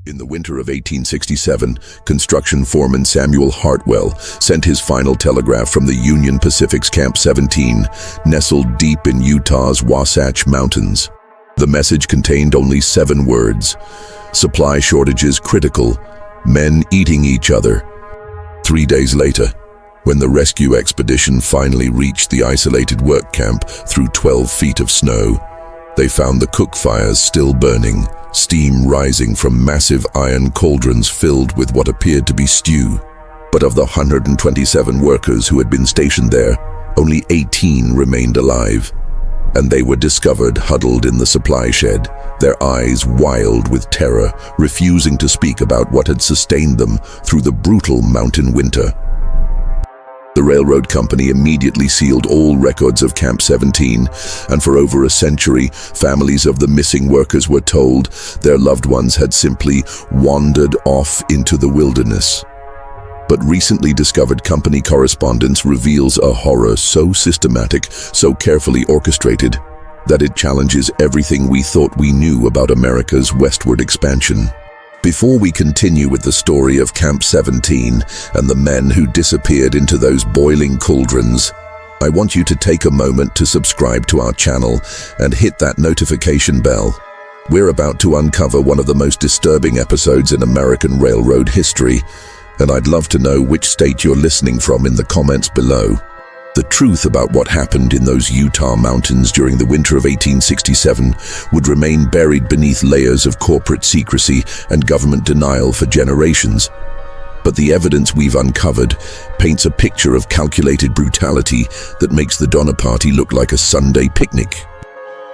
In the winter of 1867, construction foreman Samuel Hartwell sent his final telegraph from the Union Pacific's Camp 17, nestled deep in Utah's Wasatch Mountains. The message contained only 7 words: supply shortages critical, men eating each other. 3 days later, when the rescue expedition finally reached the isolated work camp through 12 feet of snow, they found the cook fires still burning, steam rising from massive iron cauldrons filled with what appeared to be stew. But of the 127 workers who had been stationed there, only 18 remained alive. And they were discovered huddled in the supply shed, their eyes wild with terror, refusing to speak about what had sustained them through the brutal mountain winter. The railroad company immediately sealed all records of Camp 17, and for over a century, families of the missing workers were told their loved ones had simply wandered off into the wilderness. But recently discovered company correspondence reveals a horror so systematic, so carefully orchestrated, that it challenges everything we thought we knew about America's westward expansion. Before we continue with the story of Camp 17 and the men who disappeared into those boiling cauldrons, I want you to take a moment to subscribe to our channel and hit that notification bell. We're about to uncover one of the most disturbing episodes in American railroad history, and I'd love to know which state you're listening from in the comments below. The truth about what happened in those Utah mountains during the winter of 1867 would remain buried beneath layers of corporate secrecy and government denial for generations. But the evidence we've uncovered paints a picture of calculated brutality that makes the Donner Party look like a Sunday picnic.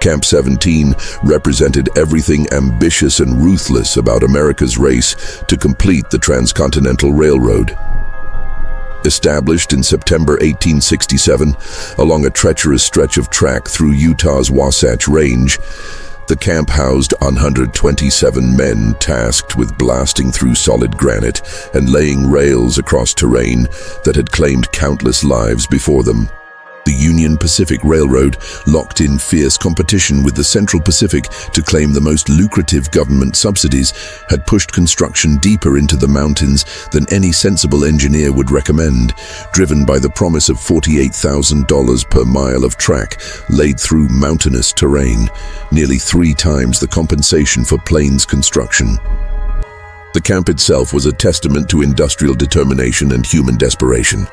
Camp 17 represented everything ambitious and ruthless about America's race to complete the Transcontinental Railroad. Established in September 1867 along a treacherous stretch of track through Utah's Wasatch Range, the camp housed 127 men tasked with blasting through solid granite and laying rails across terrain that had claimed countless lives before them. The Union Pacific Railroad, locked in fierce competition with the Central Pacific to claim the most lucrative government subsidies, had pushed construction deeper into the mountains than any sensible engineer would recommend, driven by the promise of $48,000 per mile of track laid through mountainous terrain, nearly 3 times the compensation for plains construction. The camp itself was a testament to industrial determination and human desperation.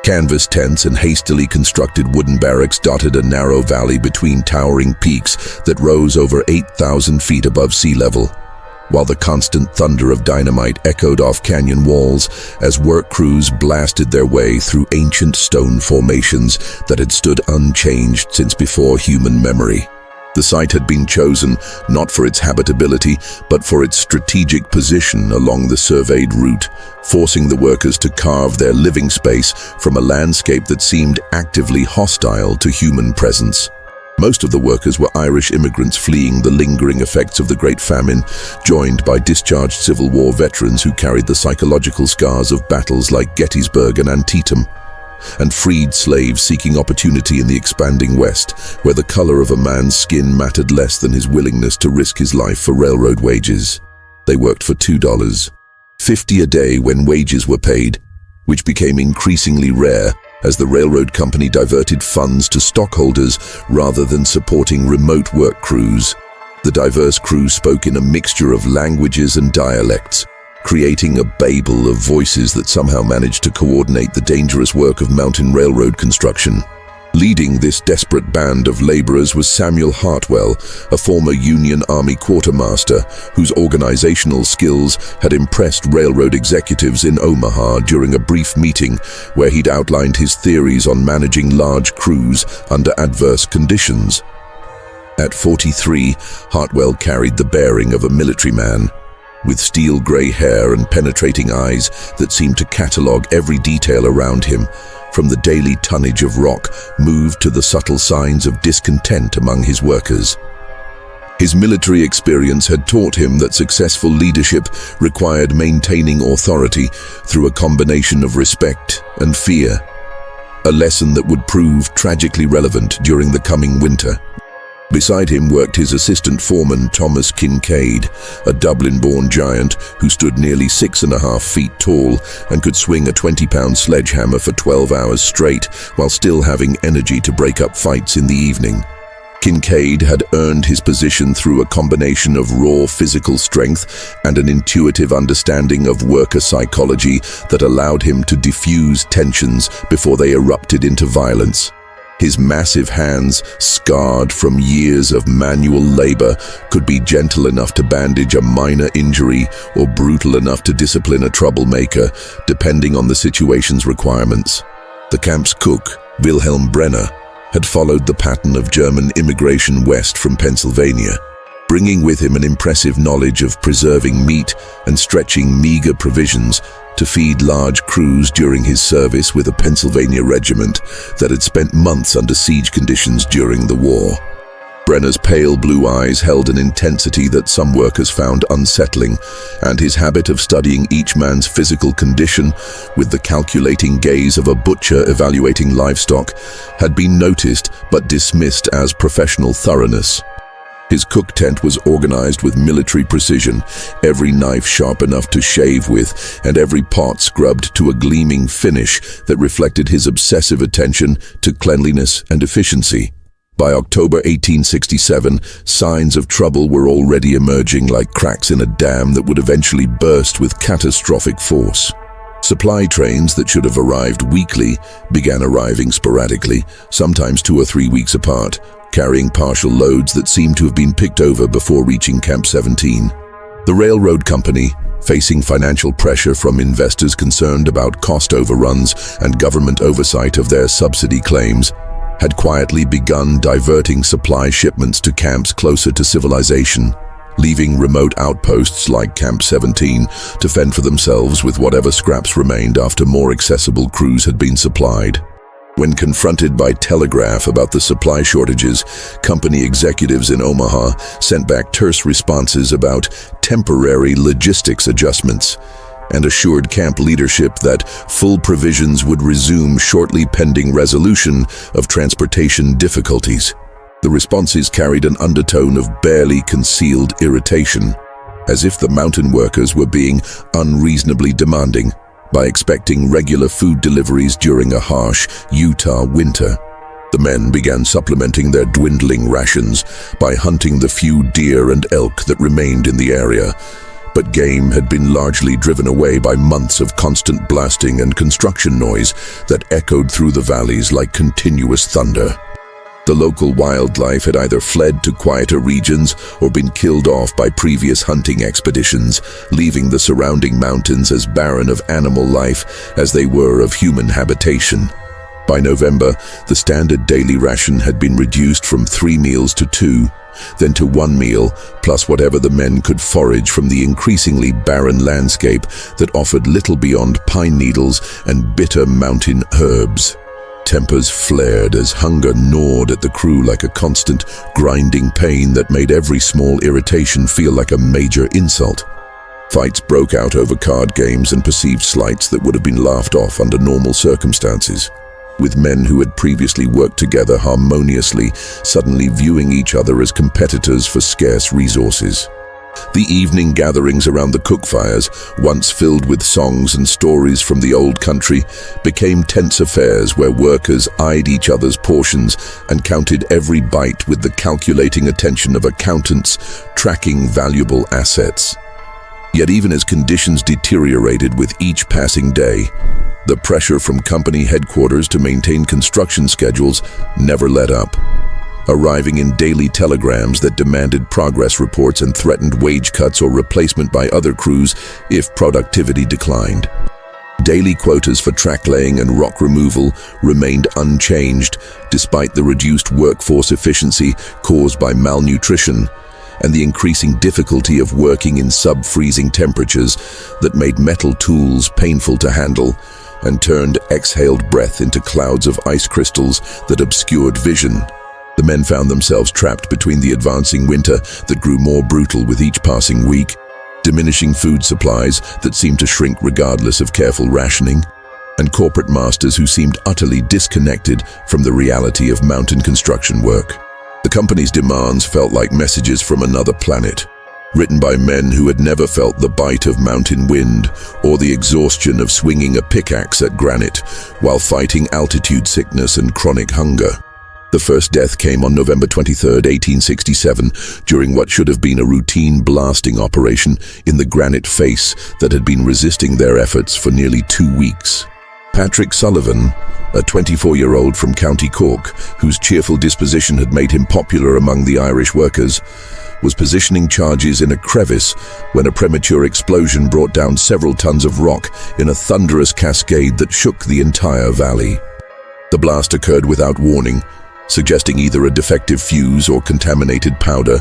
Canvas tents and hastily constructed wooden barracks dotted a narrow valley between towering peaks that rose over 8,000 feet above sea level, while the constant thunder of dynamite echoed off canyon walls as work crews blasted their way through ancient stone formations that had stood unchanged since before human memory. The site had been chosen not for its habitability, but for its strategic position along the surveyed route, forcing the workers to carve their living space from a landscape that seemed actively hostile to human presence. Most of the workers were Irish immigrants fleeing the lingering effects of the Great Famine, joined by discharged Civil War veterans who carried the psychological scars of battles like Gettysburg and Antietam, and freed slaves seeking opportunity in the expanding West, where the color of a man's skin mattered less than his willingness to risk his life for railroad wages. They worked for $2.50 a day when wages were paid, which became increasingly rare as the railroad company diverted funds to stockholders rather than supporting remote work crews. The diverse crew spoke in a mixture of languages and dialects, creating a babel of voices that somehow managed to coordinate the dangerous work of mountain railroad construction. Leading this desperate band of laborers was Samuel Hartwell, a former Union Army quartermaster whose organizational skills had impressed railroad executives in Omaha during a brief meeting where he'd outlined his theories on managing large crews under adverse conditions. At 43, Hartwell carried the bearing of a military man, with steel gray hair and penetrating eyes that seemed to catalog every detail around him, from the daily tonnage of rock moved to the subtle signs of discontent among his workers. His military experience had taught him that successful leadership required maintaining authority through a combination of respect and fear, a lesson that would prove tragically relevant during the coming winter. Beside him worked his assistant foreman Thomas Kincaid, a Dublin-born giant who stood nearly 6.5 feet tall and could swing a 20-pound sledgehammer for 12 hours straight while still having energy to break up fights in the evening. Kincaid had earned his position through a combination of raw physical strength and an intuitive understanding of worker psychology that allowed him to diffuse tensions before they erupted into violence. His massive hands, scarred from years of manual labor, could be gentle enough to bandage a minor injury or brutal enough to discipline a troublemaker, depending on the situation's requirements. The camp's cook, Wilhelm Brenner, had followed the pattern of German immigration west from Pennsylvania, bringing with him an impressive knowledge of preserving meat and stretching meager provisions to feed large crews during his service with a Pennsylvania regiment that had spent months under siege conditions during the war. Brenner's pale blue eyes held an intensity that some workers found unsettling, and his habit of studying each man's physical condition with the calculating gaze of a butcher evaluating livestock had been noticed but dismissed as professional thoroughness. His cook tent was organized with military precision, every knife sharp enough to shave with, and every pot scrubbed to a gleaming finish that reflected his obsessive attention to cleanliness and efficiency. By October 1867, signs of trouble were already emerging like cracks in a dam that would eventually burst with catastrophic force. Supply trains that should have arrived weekly began arriving sporadically, sometimes 2 or 3 weeks apart, carrying partial loads that seemed to have been picked over before reaching Camp 17. The railroad company, facing financial pressure from investors concerned about cost overruns and government oversight of their subsidy claims, had quietly begun diverting supply shipments to camps closer to civilization, leaving remote outposts like Camp 17 to fend for themselves with whatever scraps remained after more accessible crews had been supplied. When confronted by telegraph about the supply shortages, company executives in Omaha sent back terse responses about temporary logistics adjustments and assured camp leadership that full provisions would resume shortly pending resolution of transportation difficulties. The responses carried an undertone of barely concealed irritation, as if the mountain workers were being unreasonably demanding by expecting regular food deliveries during a harsh Utah winter. The men began supplementing their dwindling rations by hunting the few deer and elk that remained in the area, but game had been largely driven away by months of constant blasting and construction noise that echoed through the valleys like continuous thunder. The local wildlife had either fled to quieter regions or been killed off by previous hunting expeditions, leaving the surrounding mountains as barren of animal life as they were of human habitation. By November, the standard daily ration had been reduced from 3 meals to 2, then to 1 meal, plus whatever the men could forage from the increasingly barren landscape that offered little beyond pine needles and bitter mountain herbs. Tempers flared as hunger gnawed at the crew like a constant, grinding pain that made every small irritation feel like a major insult. Fights broke out over card games and perceived slights that would have been laughed off under normal circumstances, with men who had previously worked together harmoniously suddenly viewing each other as competitors for scarce resources. The evening gatherings around the cookfires, once filled with songs and stories from the old country, became tense affairs where workers eyed each other's portions and counted every bite with the calculating attention of accountants tracking valuable assets. Yet even as conditions deteriorated with each passing day, the pressure from company headquarters to maintain construction schedules never let up, arriving in daily telegrams that demanded progress reports and threatened wage cuts or replacement by other crews if productivity declined. Daily quotas for track laying and rock removal remained unchanged despite the reduced workforce efficiency caused by malnutrition and the increasing difficulty of working in sub-freezing temperatures that made metal tools painful to handle and turned exhaled breath into clouds of ice crystals that obscured vision. The men found themselves trapped between the advancing winter that grew more brutal with each passing week, diminishing food supplies that seemed to shrink regardless of careful rationing, and corporate masters who seemed utterly disconnected from the reality of mountain construction work. The company's demands felt like messages from another planet, written by men who had never felt the bite of mountain wind or the exhaustion of swinging a pickaxe at granite while fighting altitude sickness and chronic hunger. The first death came on November 23, 1867, during what should have been a routine blasting operation in the granite face that had been resisting their efforts for nearly 2 weeks. Patrick Sullivan, a 24-year-old from County Cork, whose cheerful disposition had made him popular among the Irish workers, was positioning charges in a crevice when a premature explosion brought down several tons of rock in a thunderous cascade that shook the entire valley. The blast occurred without warning, suggesting either a defective fuse or contaminated powder,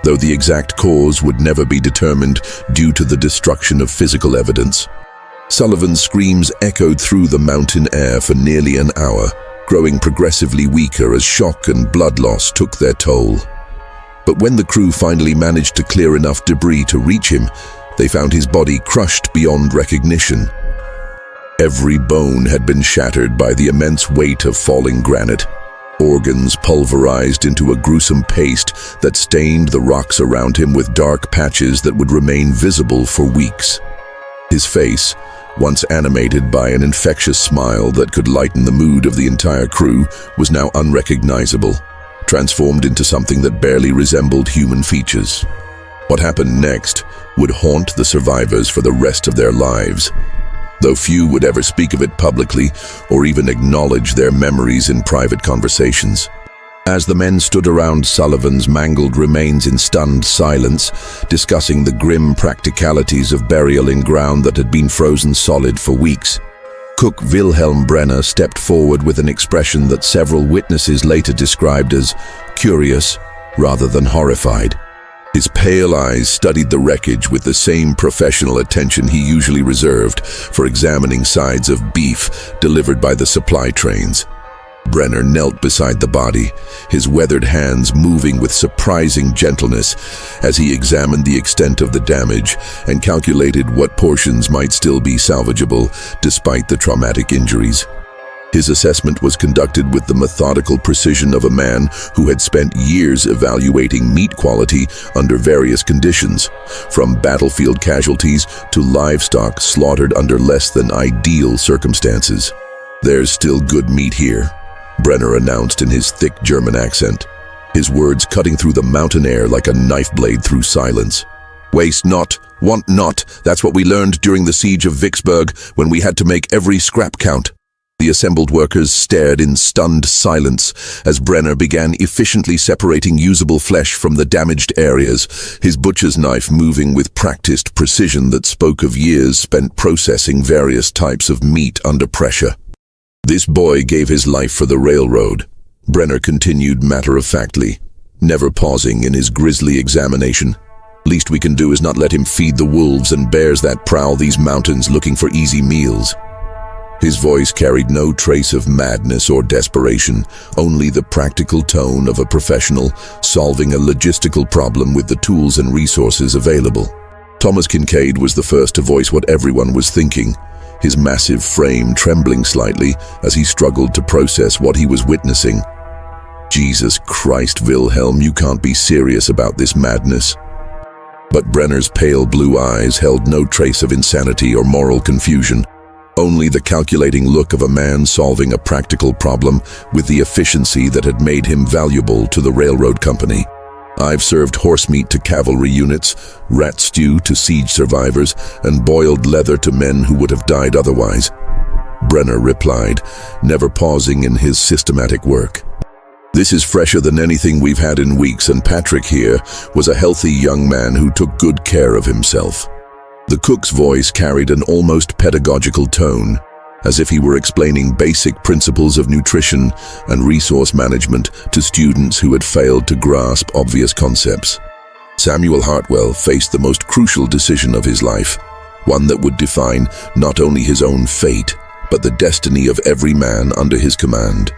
though the exact cause would never be determined due to the destruction of physical evidence. Sullivan's screams echoed through the mountain air for nearly an hour, growing progressively weaker as shock and blood loss took their toll. But when the crew finally managed to clear enough debris to reach him, they found his body crushed beyond recognition. Every bone had been shattered by the immense weight of falling granite, organs pulverized into a gruesome paste that stained the rocks around him with dark patches that would remain visible for weeks. His face, once animated by an infectious smile that could lighten the mood of the entire crew, was now unrecognizable, transformed into something that barely resembled human features. What happened next would haunt the survivors for the rest of their lives, though few would ever speak of it publicly or even acknowledge their memories in private conversations. As the men stood around Sullivan's mangled remains in stunned silence, discussing the grim practicalities of burial in ground that had been frozen solid for weeks, Cook Wilhelm Brenner stepped forward with an expression that several witnesses later described as curious rather than horrified. His pale eyes studied the wreckage with the same professional attention he usually reserved for examining sides of beef delivered by the supply trains. Brenner knelt beside the body, his weathered hands moving with surprising gentleness as he examined the extent of the damage and calculated what portions might still be salvageable despite the traumatic injuries. His assessment was conducted with the methodical precision of a man who had spent years evaluating meat quality under various conditions, from battlefield casualties to livestock slaughtered under less than ideal circumstances. "There's still good meat here," Brenner announced in his thick German accent, his words cutting through the mountain air like a knife blade through silence. "Waste not, want not, that's what we learned during the siege of Vicksburg when we had to make every scrap count." The assembled workers stared in stunned silence as Brenner began efficiently separating usable flesh from the damaged areas, his butcher's knife moving with practiced precision that spoke of years spent processing various types of meat under pressure. "This boy gave his life for the railroad," Brenner continued matter-of-factly, never pausing in his grisly examination. "Least we can do is not let him feed the wolves and bears that prowl these mountains looking for easy meals." His voice carried no trace of madness or desperation, only the practical tone of a professional solving a logistical problem with the tools and resources available. Thomas Kincaid was the first to voice what everyone was thinking, his massive frame trembling slightly as he struggled to process what he was witnessing. "Jesus Christ, Wilhelm, you can't be serious about this madness." But Brenner's pale blue eyes held no trace of insanity or moral confusion, only the calculating look of a man solving a practical problem with the efficiency that had made him valuable to the railroad company. "I've served horse meat to cavalry units, rat stew to siege survivors, and boiled leather to men who would have died otherwise," Brenner replied, never pausing in his systematic work. "This is fresher than anything we've had in weeks, and Patrick here was a healthy young man who took good care of himself." The cook's voice carried an almost pedagogical tone, as if he were explaining basic principles of nutrition and resource management to students who had failed to grasp obvious concepts. Samuel Hartwell faced the most crucial decision of his life, one that would define not only his own fate, but the destiny of every man under his command.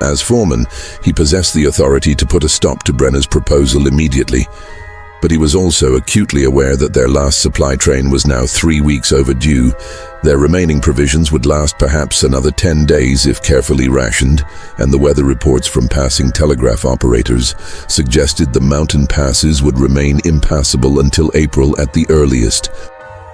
As foreman, he possessed the authority to put a stop to Brenner's proposal immediately. But he was also acutely aware that their last supply train was now 3 weeks overdue. Their remaining provisions would last perhaps another 10 days if carefully rationed, and the weather reports from passing telegraph operators suggested the mountain passes would remain impassable until April at the earliest.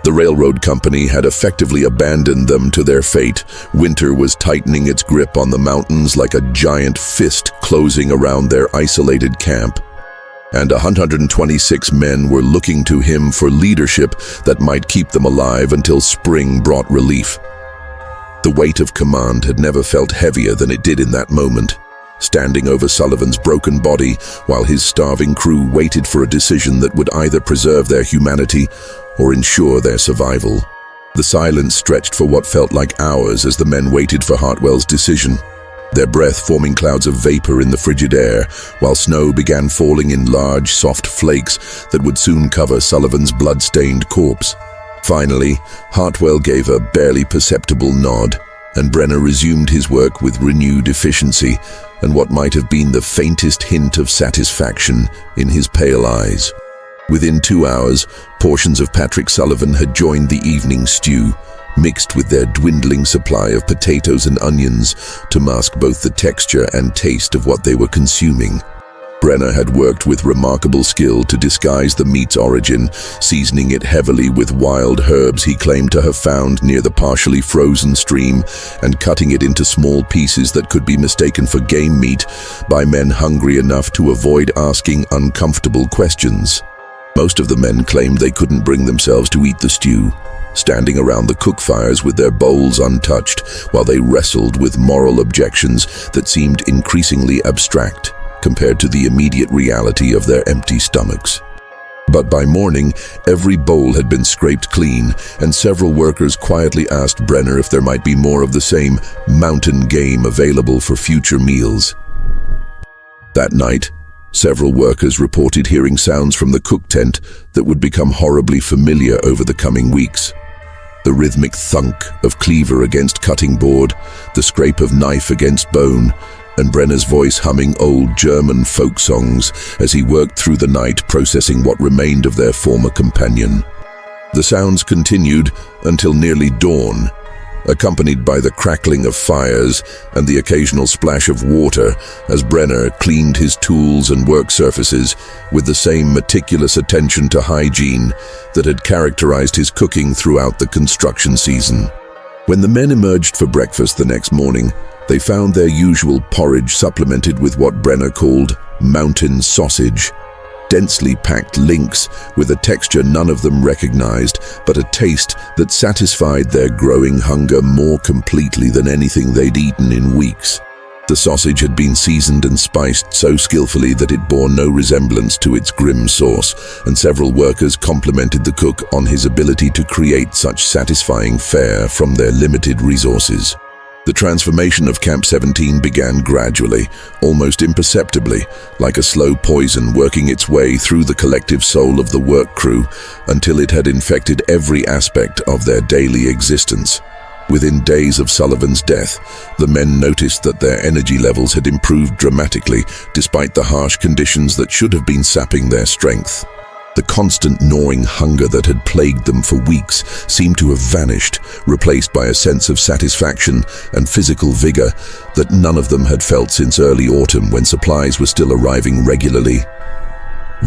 The railroad company had effectively abandoned them to their fate. Winter was tightening its grip on the mountains like a giant fist closing around their isolated camp. And 126 men were looking to him for leadership that might keep them alive until spring brought relief. The weight of command had never felt heavier than it did in that moment, standing over Sullivan's broken body while his starving crew waited for a decision that would either preserve their humanity or ensure their survival. The silence stretched for what felt like hours as the men waited for Hartwell's decision, their breath forming clouds of vapor in the frigid air, while snow began falling in large, soft flakes that would soon cover Sullivan's blood-stained corpse. Finally, Hartwell gave a barely perceptible nod, and Brenner resumed his work with renewed efficiency and what might have been the faintest hint of satisfaction in his pale eyes. Within 2 hours, portions of Patrick Sullivan had joined the evening stew, mixed with their dwindling supply of potatoes and onions to mask both the texture and taste of what they were consuming. Brenner had worked with remarkable skill to disguise the meat's origin, seasoning it heavily with wild herbs he claimed to have found near the partially frozen stream and cutting it into small pieces that could be mistaken for game meat by men hungry enough to avoid asking uncomfortable questions. Most of the men claimed they couldn't bring themselves to eat the stew, standing around the cook fires with their bowls untouched while they wrestled with moral objections that seemed increasingly abstract compared to the immediate reality of their empty stomachs. But by morning, every bowl had been scraped clean, and several workers quietly asked Brenner if there might be more of the same mountain game available for future meals. That night, several workers reported hearing sounds from the cook tent that would become horribly familiar over the coming weeks. The rhythmic thunk of cleaver against cutting board, the scrape of knife against bone, and Brenner's voice humming old German folk songs as he worked through the night processing what remained of their former companion. The sounds continued until nearly dawn, accompanied by the crackling of fires and the occasional splash of water as Brenner cleaned his tools and work surfaces with the same meticulous attention to hygiene that had characterized his cooking throughout the construction season. When the men emerged for breakfast the next morning, they found their usual porridge supplemented with what Brenner called mountain sausage, densely packed links with a texture none of them recognized, but a taste that satisfied their growing hunger more completely than anything they'd eaten in weeks. The sausage had been seasoned and spiced so skillfully that it bore no resemblance to its grim source, and several workers complimented the cook on his ability to create such satisfying fare from their limited resources. The transformation of Camp 17 began gradually, almost imperceptibly, like a slow poison working its way through the collective soul of the work crew until it had infected every aspect of their daily existence. Within days of Sullivan's death, the men noticed that their energy levels had improved dramatically despite the harsh conditions that should have been sapping their strength. The constant gnawing hunger that had plagued them for weeks seemed to have vanished, replaced by a sense of satisfaction and physical vigor that none of them had felt since early autumn when supplies were still arriving regularly.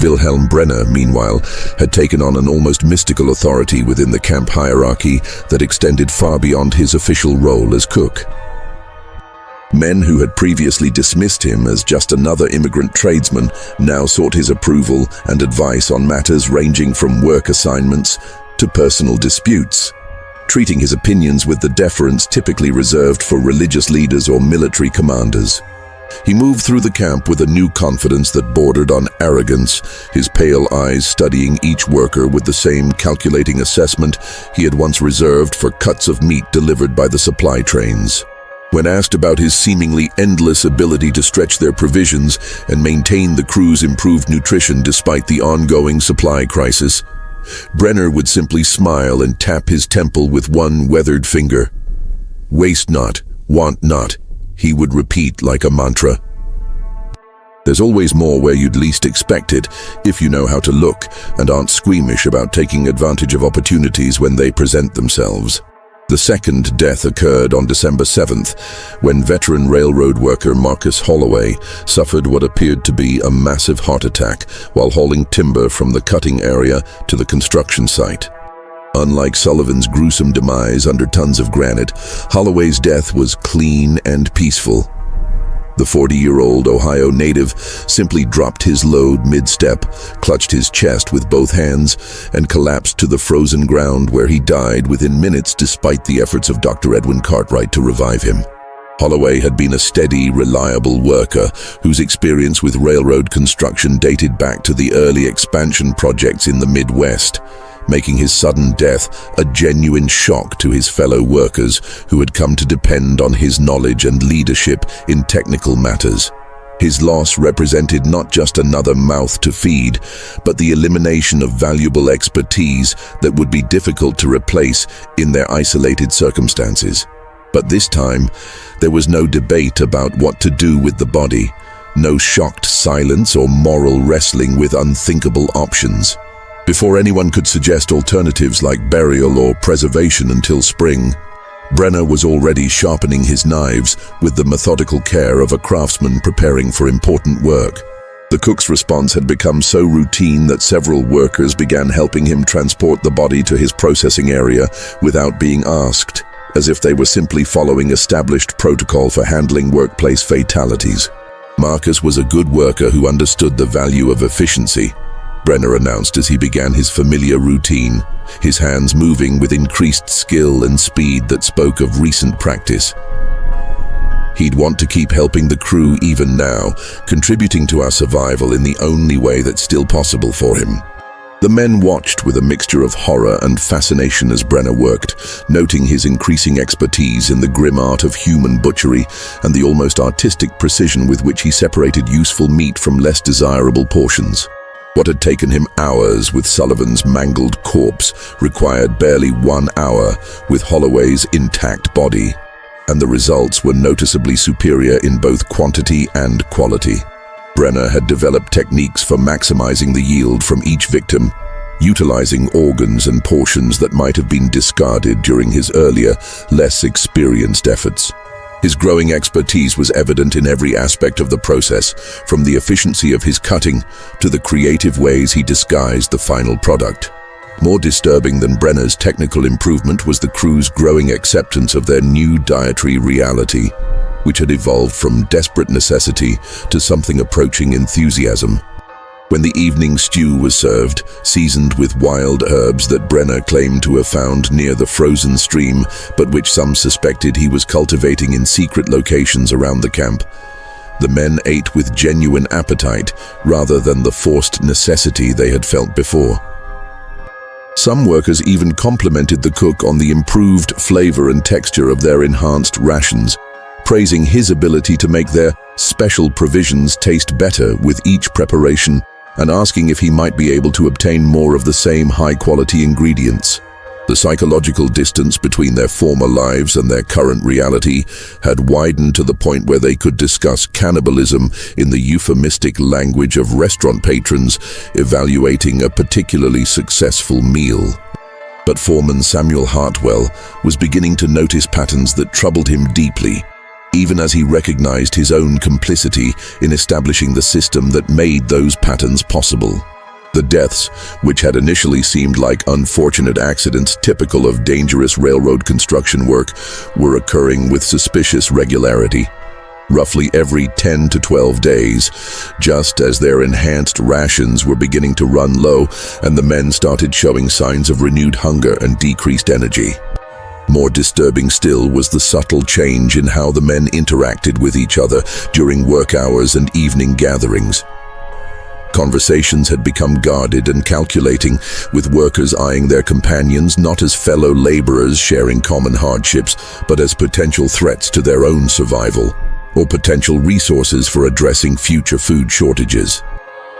Wilhelm Brenner, meanwhile, had taken on an almost mystical authority within the camp hierarchy that extended far beyond his official role as cook. Men who had previously dismissed him as just another immigrant tradesman now sought his approval and advice on matters ranging from work assignments to personal disputes, treating his opinions with the deference typically reserved for religious leaders or military commanders. He moved through the camp with a new confidence that bordered on arrogance, his pale eyes studying each worker with the same calculating assessment he had once reserved for cuts of meat delivered by the supply trains. When asked about his seemingly endless ability to stretch their provisions and maintain the crew's improved nutrition despite the ongoing supply crisis, Brenner would simply smile and tap his temple with one weathered finger. "Waste not, want not," he would repeat like a mantra. There's always more where you'd least expect it, if you know how to look and aren't squeamish about taking advantage of opportunities when they present themselves. The second death occurred on December 7th, when veteran railroad worker Marcus Holloway suffered what appeared to be a massive heart attack while hauling timber from the cutting area to the construction site. Unlike Sullivan's gruesome demise under tons of granite, Holloway's death was clean and peaceful. The 40-year-old Ohio native simply dropped his load mid-step, clutched his chest with both hands, and collapsed to the frozen ground where he died within minutes despite the efforts of Dr. Edwin Cartwright to revive him. Holloway had been a steady, reliable worker whose experience with railroad construction dated back to the early expansion projects in the Midwest, making his sudden death a genuine shock to his fellow workers who had come to depend on his knowledge and leadership in technical matters. His loss represented not just another mouth to feed, but the elimination of valuable expertise that would be difficult to replace in their isolated circumstances. But this time, there was no debate about what to do with the body, no shocked silence or moral wrestling with unthinkable options. Before anyone could suggest alternatives like burial or preservation until spring, Brenner was already sharpening his knives with the methodical care of a craftsman preparing for important work. The cook's response had become so routine that several workers began helping him transport the body to his processing area without being asked, as if they were simply following established protocol for handling workplace fatalities. Marcus was a good worker who understood the value of efficiency, Brenner announced as he began his familiar routine, his hands moving with increased skill and speed that spoke of recent practice. He'd want to keep helping the crew even now, contributing to our survival in the only way that's still possible for him. The men watched with a mixture of horror and fascination as Brenner worked, noting his increasing expertise in the grim art of human butchery and the almost artistic precision with which he separated useful meat from less desirable portions. What had taken him hours with Sullivan's mangled corpse required barely 1 hour with Holloway's intact body, and the results were noticeably superior in both quantity and quality. Brenner had developed techniques for maximizing the yield from each victim, utilizing organs and portions that might have been discarded during his earlier, less experienced efforts. His growing expertise was evident in every aspect of the process, from the efficiency of his cutting to the creative ways he disguised the final product. More disturbing than Brenner's technical improvement was the crew's growing acceptance of their new dietary reality, which had evolved from desperate necessity to something approaching enthusiasm. When the evening stew was served, seasoned with wild herbs that Brenner claimed to have found near the frozen stream, but which some suspected he was cultivating in secret locations around the camp, the men ate with genuine appetite rather than the forced necessity they had felt before. Some workers even complimented the cook on the improved flavor and texture of their enhanced rations, praising his ability to make their special provisions taste better with each preparation and asking if he might be able to obtain more of the same high-quality ingredients. The psychological distance between their former lives and their current reality had widened to the point where they could discuss cannibalism in the euphemistic language of restaurant patrons evaluating a particularly successful meal. But foreman Samuel Hartwell was beginning to notice patterns that troubled him deeply, even as he recognized his own complicity in establishing the system that made those patterns possible. The deaths, which had initially seemed like unfortunate accidents typical of dangerous railroad construction work, were occurring with suspicious regularity. Roughly every 10 to 12 days, just as their enhanced rations were beginning to run low and the men started showing signs of renewed hunger and decreased energy. More disturbing still was the subtle change in how the men interacted with each other during work hours and evening gatherings. Conversations had become guarded and calculating, with workers eyeing their companions not as fellow laborers sharing common hardships, but as potential threats to their own survival, or potential resources for addressing future food shortages.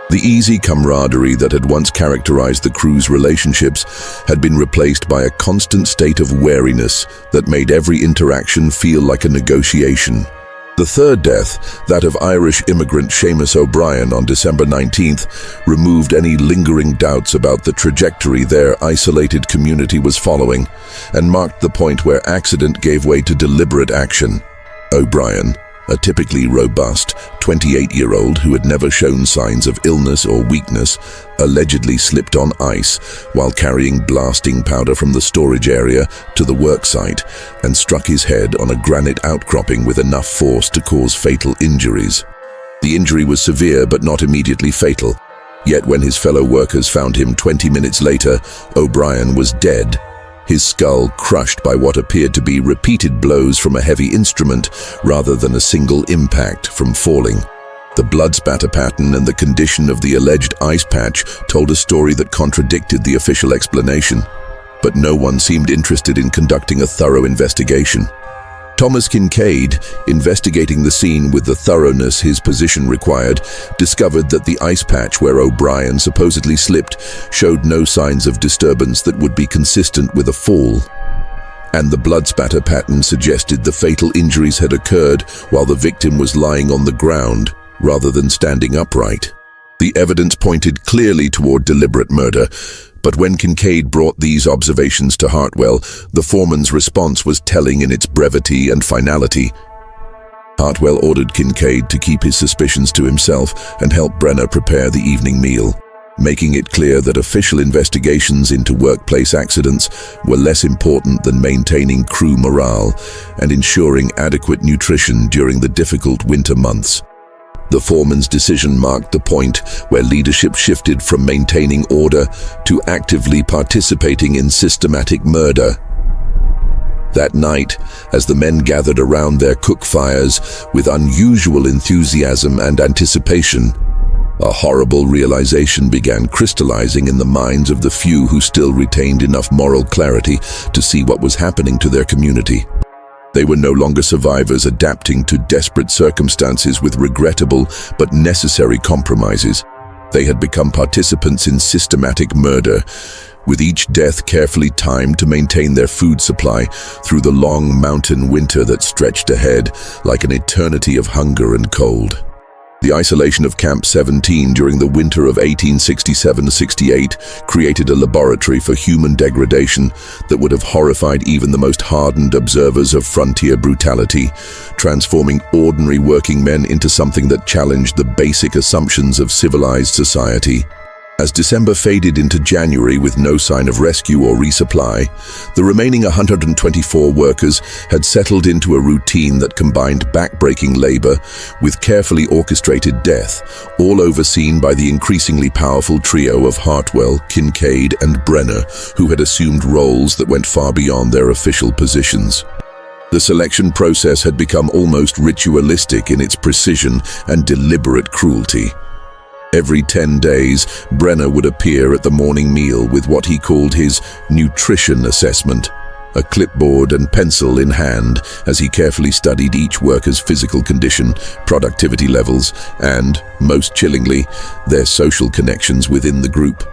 The easy camaraderie that had once characterized the crew's relationships had been replaced by a constant state of wariness that made every interaction feel like a negotiation. The third death, that of Irish immigrant Seamus O'Brien on December 19th, removed any lingering doubts about the trajectory their isolated community was following and marked the point where accident gave way to deliberate action. O'Brien, a typically robust 28-year-old who had never shown signs of illness or weakness, allegedly slipped on ice while carrying blasting powder from the storage area to the worksite and struck his head on a granite outcropping with enough force to cause fatal injuries. The injury was severe but not immediately fatal. Yet when his fellow workers found him 20 minutes later, O'Brien was dead, his skull crushed by what appeared to be repeated blows from a heavy instrument rather than a single impact from falling. The blood spatter pattern and the condition of the alleged ice patch told a story that contradicted the official explanation, but no one seemed interested in conducting a thorough investigation. Thomas Kincaid, investigating the scene with the thoroughness his position required, discovered that the ice patch where O'Brien supposedly slipped showed no signs of disturbance that would be consistent with a fall. And the blood spatter pattern suggested the fatal injuries had occurred while the victim was lying on the ground rather than standing upright. The evidence pointed clearly toward deliberate murder, but when Kincaid brought these observations to Hartwell, the foreman's response was telling in its brevity and finality. Hartwell ordered Kincaid to keep his suspicions to himself and help Brenner prepare the evening meal, making it clear that official investigations into workplace accidents were less important than maintaining crew morale and ensuring adequate nutrition during the difficult winter months. The foreman's decision marked the point where leadership shifted from maintaining order to actively participating in systematic murder. That night, as the men gathered around their cook fires with unusual enthusiasm and anticipation, a horrible realization began crystallizing in the minds of the few who still retained enough moral clarity to see what was happening to their community. They were no longer survivors adapting to desperate circumstances with regrettable but necessary compromises. They had become participants in systematic murder, with each death carefully timed to maintain their food supply through the long mountain winter that stretched ahead like an eternity of hunger and cold. The isolation of Camp 17 during the winter of 1867-68 created a laboratory for human degradation that would have horrified even the most hardened observers of frontier brutality, transforming ordinary working men into something that challenged the basic assumptions of civilized society. As December faded into January with no sign of rescue or resupply, the remaining 124 workers had settled into a routine that combined backbreaking labor with carefully orchestrated death, all overseen by the increasingly powerful trio of Hartwell, Kincaid, and Brenner, who had assumed roles that went far beyond their official positions. The selection process had become almost ritualistic in its precision and deliberate cruelty. Every 10 days, Brenner would appear at the morning meal with what he called his nutrition assessment, a clipboard and pencil in hand as he carefully studied each worker's physical condition, productivity levels, and, most chillingly, their social connections within the group.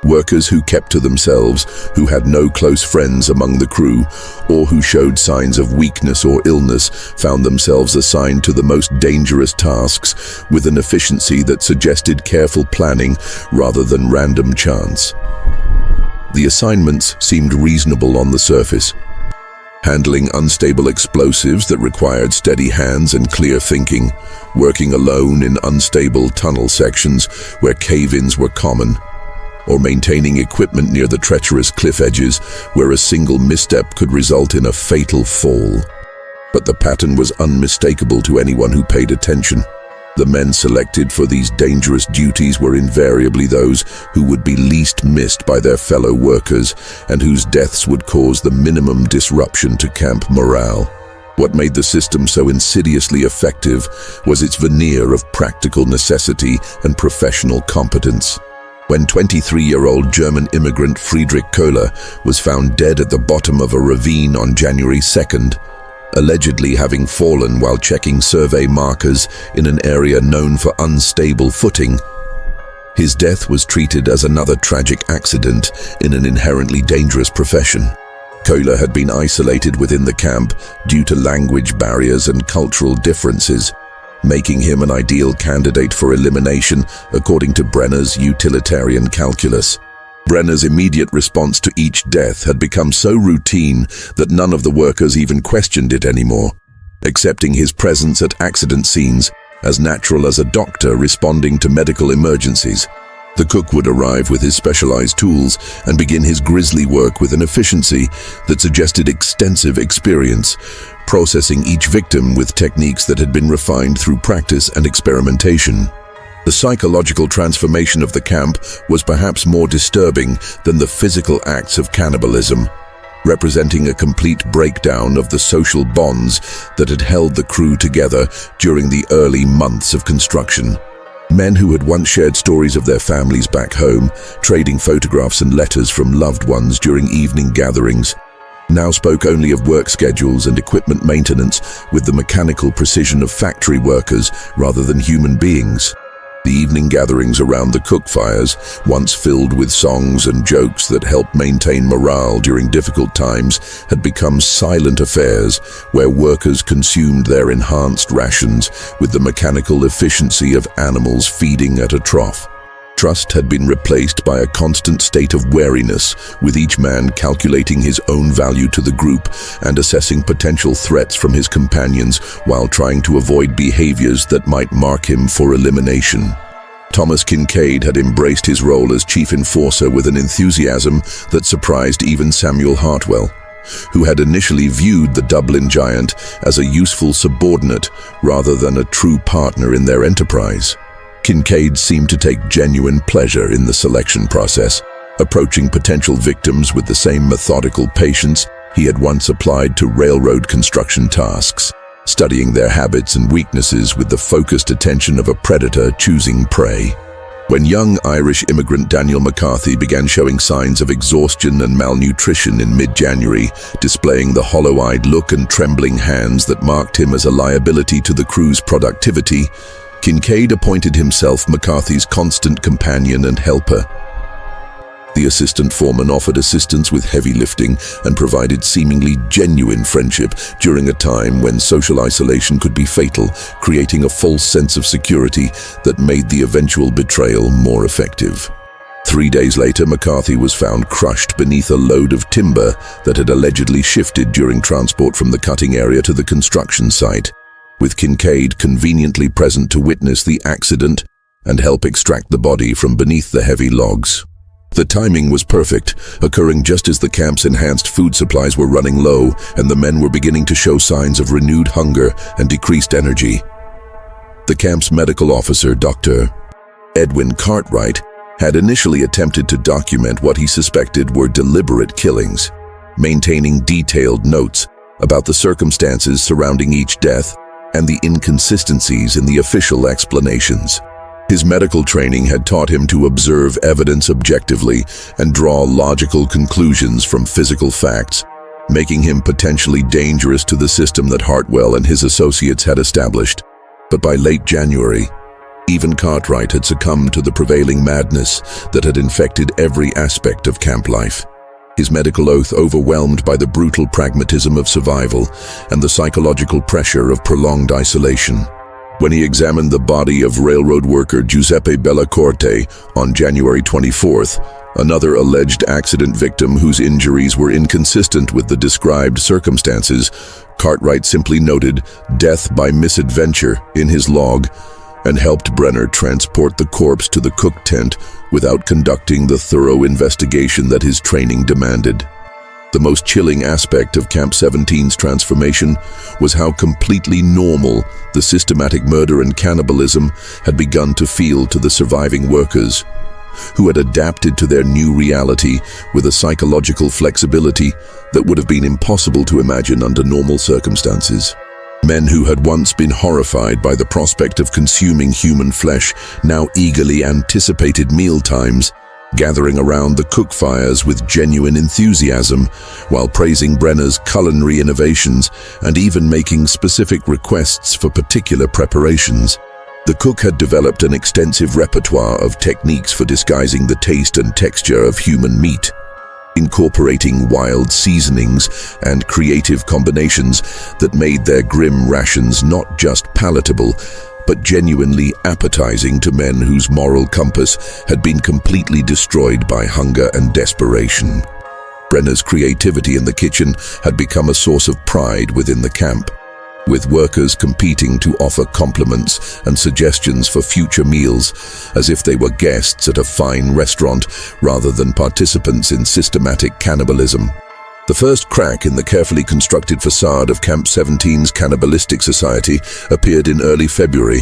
Workers who kept to themselves, who had no close friends among the crew, or who showed signs of weakness or illness, found themselves assigned to the most dangerous tasks with an efficiency that suggested careful planning rather than random chance. The assignments seemed reasonable on the surface. Handling unstable explosives that required steady hands and clear thinking, working alone in unstable tunnel sections where cave-ins were common, or maintaining equipment near the treacherous cliff edges where a single misstep could result in a fatal fall. But the pattern was unmistakable to anyone who paid attention. The men selected for these dangerous duties were invariably those who would be least missed by their fellow workers and whose deaths would cause the minimum disruption to camp morale. What made the system so insidiously effective was its veneer of practical necessity and professional competence. When 23-year-old German immigrant Friedrich Kohler was found dead at the bottom of a ravine on January 2nd, allegedly having fallen while checking survey markers in an area known for unstable footing, his death was treated as another tragic accident in an inherently dangerous profession. Köhler had been isolated within the camp due to language barriers and cultural differences, making him an ideal candidate for elimination according to Brenner's utilitarian calculus. Brenner's immediate response to each death had become so routine that none of the workers even questioned it anymore, accepting his presence at accident scenes as natural as a doctor responding to medical emergencies. The cook would arrive with his specialized tools and begin his grisly work with an efficiency that suggested extensive experience, processing each victim with techniques that had been refined through practice and experimentation. The psychological transformation of the camp was perhaps more disturbing than the physical acts of cannibalism, representing a complete breakdown of the social bonds that had held the crew together during the early months of construction. Men who had once shared stories of their families back home, trading photographs and letters from loved ones during evening gatherings, now spoke only of work schedules and equipment maintenance with the mechanical precision of factory workers rather than human beings. The evening gatherings around the cook fires, once filled with songs and jokes that helped maintain morale during difficult times, had become silent affairs where workers consumed their enhanced rations with the mechanical efficiency of animals feeding at a trough. Trust had been replaced by a constant state of wariness, with each man calculating his own value to the group and assessing potential threats from his companions while trying to avoid behaviors that might mark him for elimination. Thomas Kincaid had embraced his role as chief enforcer with an enthusiasm that surprised even Samuel Hartwell, who had initially viewed the Dublin giant as a useful subordinate rather than a true partner in their enterprise. Kincaid seemed to take genuine pleasure in the selection process, approaching potential victims with the same methodical patience he had once applied to railroad construction tasks, studying their habits and weaknesses with the focused attention of a predator choosing prey. When young Irish immigrant Daniel McCarthy began showing signs of exhaustion and malnutrition in mid-January, displaying the hollow-eyed look and trembling hands that marked him as a liability to the crew's productivity, Kincaid appointed himself McCarthy's constant companion and helper. The assistant foreman offered assistance with heavy lifting and provided seemingly genuine friendship during a time when social isolation could be fatal, creating a false sense of security that made the eventual betrayal more effective. 3 days later, McCarthy was found crushed beneath a load of timber that had allegedly shifted during transport from the cutting area to the construction site, with Kincaid conveniently present to witness the accident and help extract the body from beneath the heavy logs. The timing was perfect, occurring just as the camp's enhanced food supplies were running low and the men were beginning to show signs of renewed hunger and decreased energy. The camp's medical officer, Dr. Edwin Cartwright, had initially attempted to document what he suspected were deliberate killings, maintaining detailed notes about the circumstances surrounding each death and the inconsistencies in the official explanations. His medical training had taught him to observe evidence objectively and draw logical conclusions from physical facts, making him potentially dangerous to the system that Hartwell and his associates had established. But by late January, even Cartwright had succumbed to the prevailing madness that had infected every aspect of camp life. His medical oath overwhelmed by the brutal pragmatism of survival and the psychological pressure of prolonged isolation. When he examined the body of railroad worker Giuseppe Bellacorte on January 24th, another alleged accident victim whose injuries were inconsistent with the described circumstances, Cartwright simply noted "death by misadventure" in his log and helped Brenner transport the corpse to the cook tent without conducting the thorough investigation that his training demanded. The most chilling aspect of Camp 17's transformation was how completely normal the systematic murder and cannibalism had begun to feel to the surviving workers, who had adapted to their new reality with a psychological flexibility that would have been impossible to imagine under normal circumstances. Men who had once been horrified by the prospect of consuming human flesh now eagerly anticipated mealtimes, gathering around the cook fires with genuine enthusiasm, while praising Brenner's culinary innovations and even making specific requests for particular preparations. The cook had developed an extensive repertoire of techniques for disguising the taste and texture of human meat. incorporating wild seasonings and creative combinations that made their grim rations not just palatable, but genuinely appetizing to men whose moral compass had been completely destroyed by hunger and desperation. Brenner's creativity in the kitchen had become a source of pride within the camp, with workers competing to offer compliments and suggestions for future meals as if they were guests at a fine restaurant rather than participants in systematic cannibalism. The first crack in the carefully constructed facade of Camp 17's cannibalistic society appeared in early February,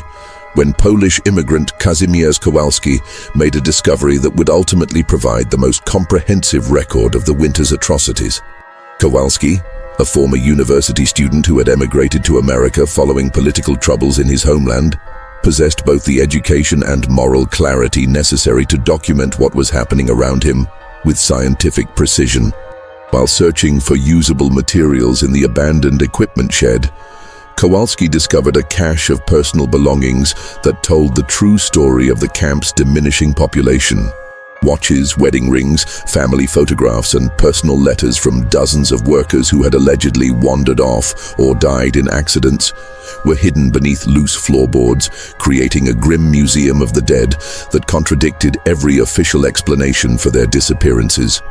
when Polish immigrant Kazimierz Kowalski made a discovery that would ultimately provide the most comprehensive record of the winter's atrocities. Kowalski, a former university student who had emigrated to America following political troubles in his homeland, possessed both the education and moral clarity necessary to document what was happening around him with scientific precision. While searching for usable materials in the abandoned equipment shed, Kowalski discovered a cache of personal belongings that told the true story of the camp's diminishing population. Watches, wedding rings, family photographs, and personal letters from dozens of workers who had allegedly wandered off or died in accidents were hidden beneath loose floorboards, creating a grim museum of the dead that contradicted every official explanation for their disappearances.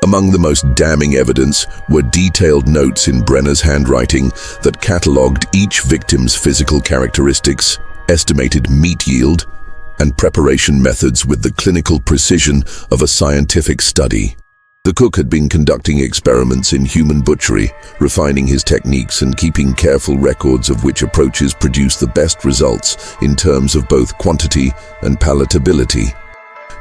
Among the most damning evidence were detailed notes in Brenner's handwriting that catalogued each victim's physical characteristics, estimated meat yield, and preparation methods with the clinical precision of a scientific study. The cook had been conducting experiments in human butchery, refining his techniques and keeping careful records of which approaches produced the best results in terms of both quantity and palatability.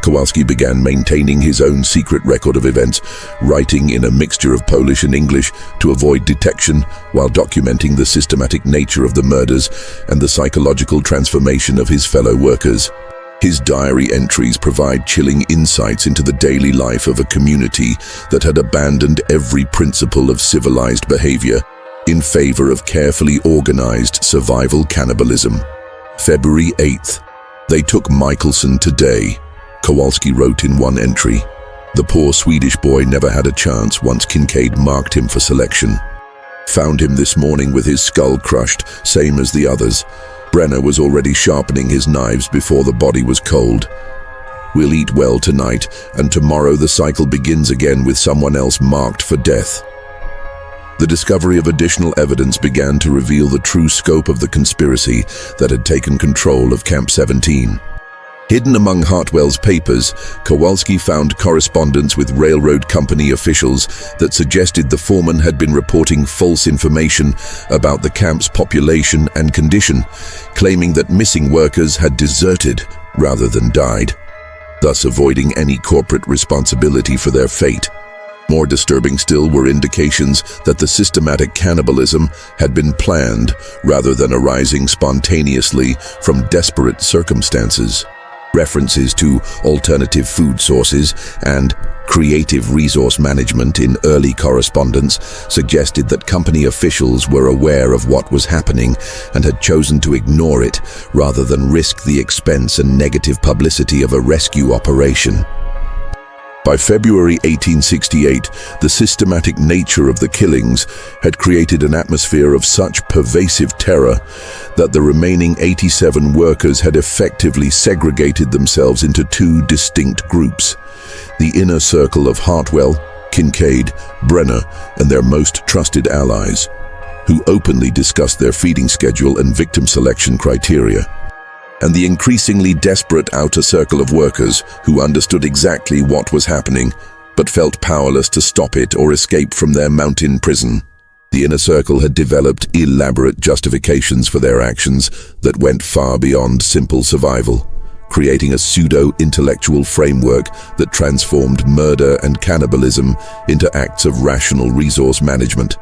Kowalski began maintaining his own secret record of events, writing in a mixture of Polish and English to avoid detection while documenting the systematic nature of the murders and the psychological transformation of his fellow workers. His diary entries provide chilling insights into the daily life of a community that had abandoned every principle of civilized behavior in favor of carefully organized survival cannibalism. February 8th. They took Michelson today, Kowalski wrote in one entry. The poor Swedish boy never had a chance once Kincaid marked him for selection. Found him this morning with his skull crushed, same as the others. Brenner was already sharpening his knives before the body was cold. We'll eat well tonight, and tomorrow the cycle begins again with someone else marked for death. The discovery of additional evidence began to reveal the true scope of the conspiracy that had taken control of Camp 17. Hidden among Hartwell's papers, Kowalski found correspondence with railroad company officials that suggested the foreman had been reporting false information about the camp's population and condition, claiming that missing workers had deserted rather than died, thus avoiding any corporate responsibility for their fate. More disturbing still were indications that the systematic cannibalism had been planned rather than arising spontaneously from desperate circumstances. References to alternative food sources and creative resource management in early correspondence suggested that company officials were aware of what was happening and had chosen to ignore it rather than risk the expense and negative publicity of a rescue operation. By February 1868, the systematic nature of the killings had created an atmosphere of such pervasive terror that the remaining 87 workers had effectively segregated themselves into two distinct groups: the inner circle of Hartwell, Kincaid, Brenner, and their most trusted allies, who openly discussed their feeding schedule and victim selection criteria, and the increasingly desperate outer circle of workers who understood exactly what was happening but felt powerless to stop it or escape from their mountain prison. The inner circle had developed elaborate justifications for their actions that went far beyond simple survival, creating a pseudo-intellectual framework that transformed murder and cannibalism into acts of rational resource management.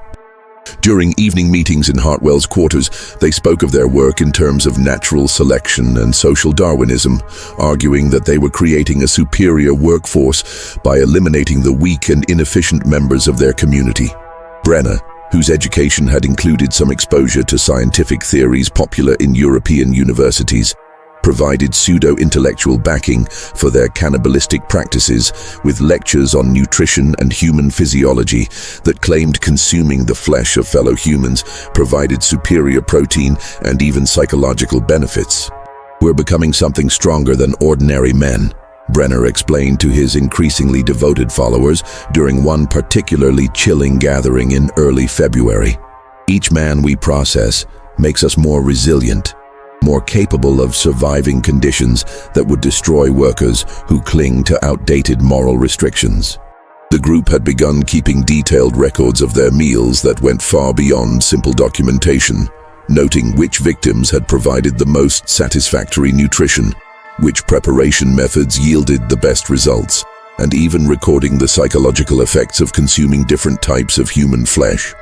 During evening meetings in Hartwell's quarters, they spoke of their work in terms of natural selection and social Darwinism, arguing that they were creating a superior workforce by eliminating the weak and inefficient members of their community. Brenner, whose education had included some exposure to scientific theories popular in European universities, provided pseudo-intellectual backing for their cannibalistic practices with lectures on nutrition and human physiology that claimed consuming the flesh of fellow humans provided superior protein and even psychological benefits. "We're becoming something stronger than ordinary men," Brenner explained to his increasingly devoted followers during one particularly chilling gathering in early February. "Each man we process makes us more resilient, more capable of surviving conditions that would destroy workers who cling to outdated moral restrictions." The group had begun keeping detailed records of their meals that went far beyond simple documentation, noting which victims had provided the most satisfactory nutrition, which preparation methods yielded the best results, and even recording the psychological effects of consuming different types of human flesh.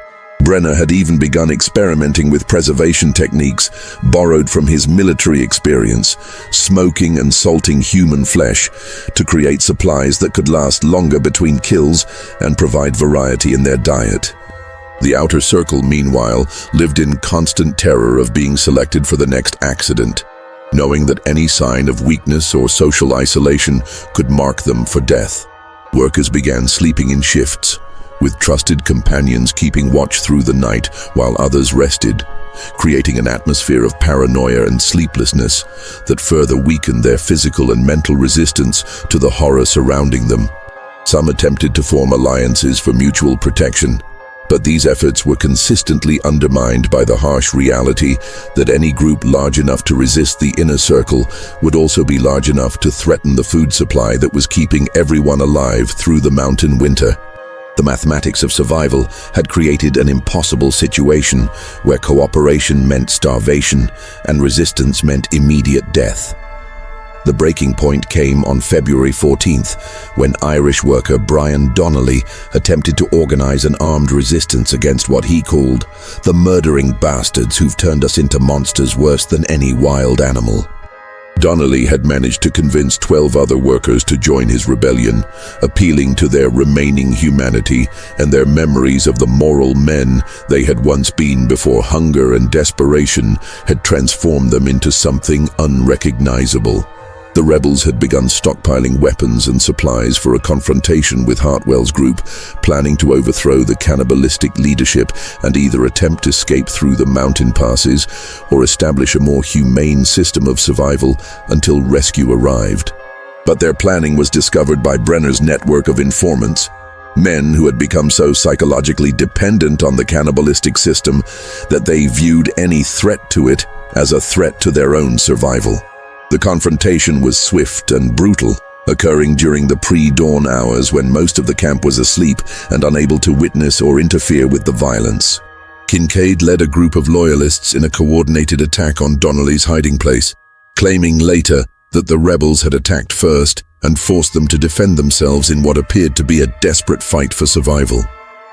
Brenner had even begun experimenting with preservation techniques borrowed from his military experience, smoking and salting human flesh to create supplies that could last longer between kills and provide variety in their diet. The outer circle, meanwhile, lived in constant terror of being selected for the next accident, knowing that any sign of weakness or social isolation could mark them for death. Workers began sleeping in shifts, with trusted companions keeping watch through the night while others rested, creating an atmosphere of paranoia and sleeplessness that further weakened their physical and mental resistance to the horror surrounding them. Some attempted to form alliances for mutual protection, but these efforts were consistently undermined by the harsh reality that any group large enough to resist the inner circle would also be large enough to threaten the food supply that was keeping everyone alive through the mountain winter. The mathematics of survival had created an impossible situation where cooperation meant starvation and resistance meant immediate death. The breaking point came on February 14th, when Irish worker Brian Donnelly attempted to organize an armed resistance against what he called the murdering bastards who've turned us into monsters worse than any wild animal. Donnelly had managed to convince 12 other workers to join his rebellion, appealing to their remaining humanity and their memories of the moral men they had once been before hunger and desperation had transformed them into something unrecognizable. The rebels had begun stockpiling weapons and supplies for a confrontation with Hartwell's group, planning to overthrow the cannibalistic leadership and either attempt escape through the mountain passes or establish a more humane system of survival until rescue arrived. But their planning was discovered by Brenner's network of informants, men who had become so psychologically dependent on the cannibalistic system that they viewed any threat to it as a threat to their own survival. The confrontation was swift and brutal, occurring during the pre-dawn hours when most of the camp was asleep and unable to witness or interfere with the violence. Kincaid led a group of loyalists in a coordinated attack on Donnelly's hiding place, claiming later that the rebels had attacked first and forced them to defend themselves in what appeared to be a desperate fight for survival.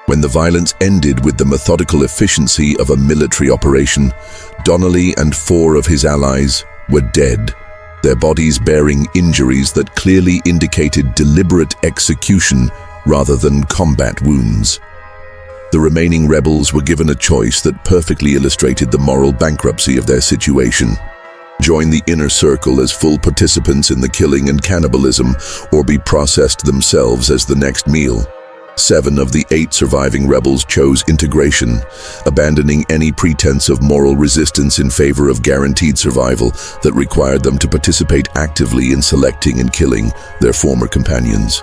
When the violence ended with the methodical efficiency of a military operation, Donnelly and 4 of his allies were dead, their bodies bearing injuries that clearly indicated deliberate execution rather than combat wounds. The remaining rebels were given a choice that perfectly illustrated the moral bankruptcy of their situation: join the inner circle as full participants in the killing and cannibalism, or be processed themselves as the next meal. 7 of the 8 surviving rebels chose integration, abandoning any pretense of moral resistance in favor of guaranteed survival that required them to participate actively in selecting and killing their former companions.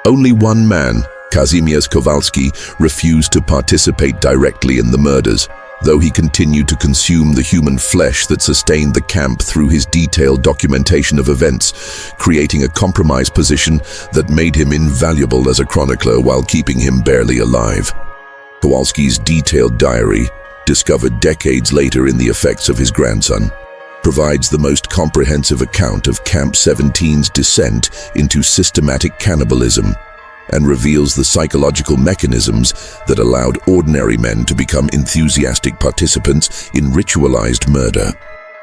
Only one man, Kazimierz Kowalski, refused to participate directly in the murders, though he continued to consume the human flesh that sustained the camp through his detailed documentation of events, creating a compromised position that made him invaluable as a chronicler while keeping him barely alive. Kowalski's detailed diary, discovered decades later in the effects of his grandson, provides the most comprehensive account of Camp 17's descent into systematic cannibalism, and reveals the psychological mechanisms that allowed ordinary men to become enthusiastic participants in ritualized murder.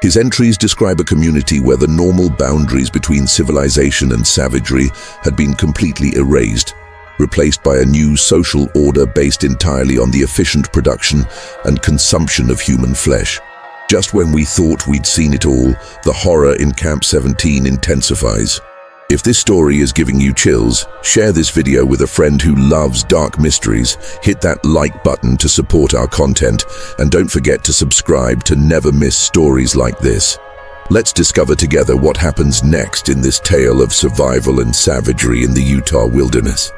His entries describe a community where the normal boundaries between civilization and savagery had been completely erased, replaced by a new social order based entirely on the efficient production and consumption of human flesh. Just when we thought we'd seen it all, the horror in Camp 17 intensifies. If this story is giving you chills, share this video with a friend who loves dark mysteries, hit that like button to support our content, and don't forget to subscribe to never miss stories like this. Let's discover together what happens next in this tale of survival and savagery in the Utah wilderness.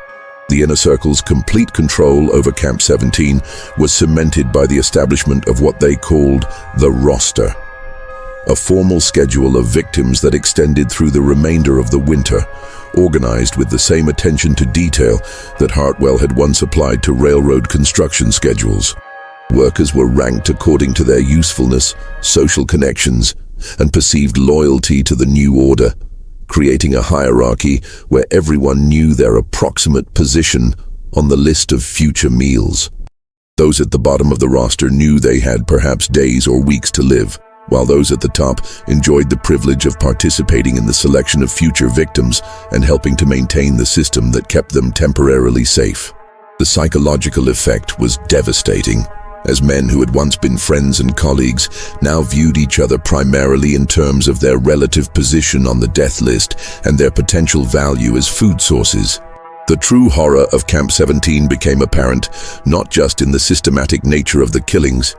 The Inner Circle's complete control over Camp 17 was cemented by the establishment of what they called the roster, a formal schedule of victims that extended through the remainder of the winter, organized with the same attention to detail that Hartwell had once applied to railroad construction schedules. Workers were ranked according to their usefulness, social connections, and perceived loyalty to the new order, creating a hierarchy where everyone knew their approximate position on the list of future meals. Those at the bottom of the roster knew they had perhaps days or weeks to live, while those at the top enjoyed the privilege of participating in the selection of future victims and helping to maintain the system that kept them temporarily safe. The psychological effect was devastating, as men who had once been friends and colleagues now viewed each other primarily in terms of their relative position on the death list and their potential value as food sources. The true horror of Camp 17 became apparent not just in the systematic nature of the killings,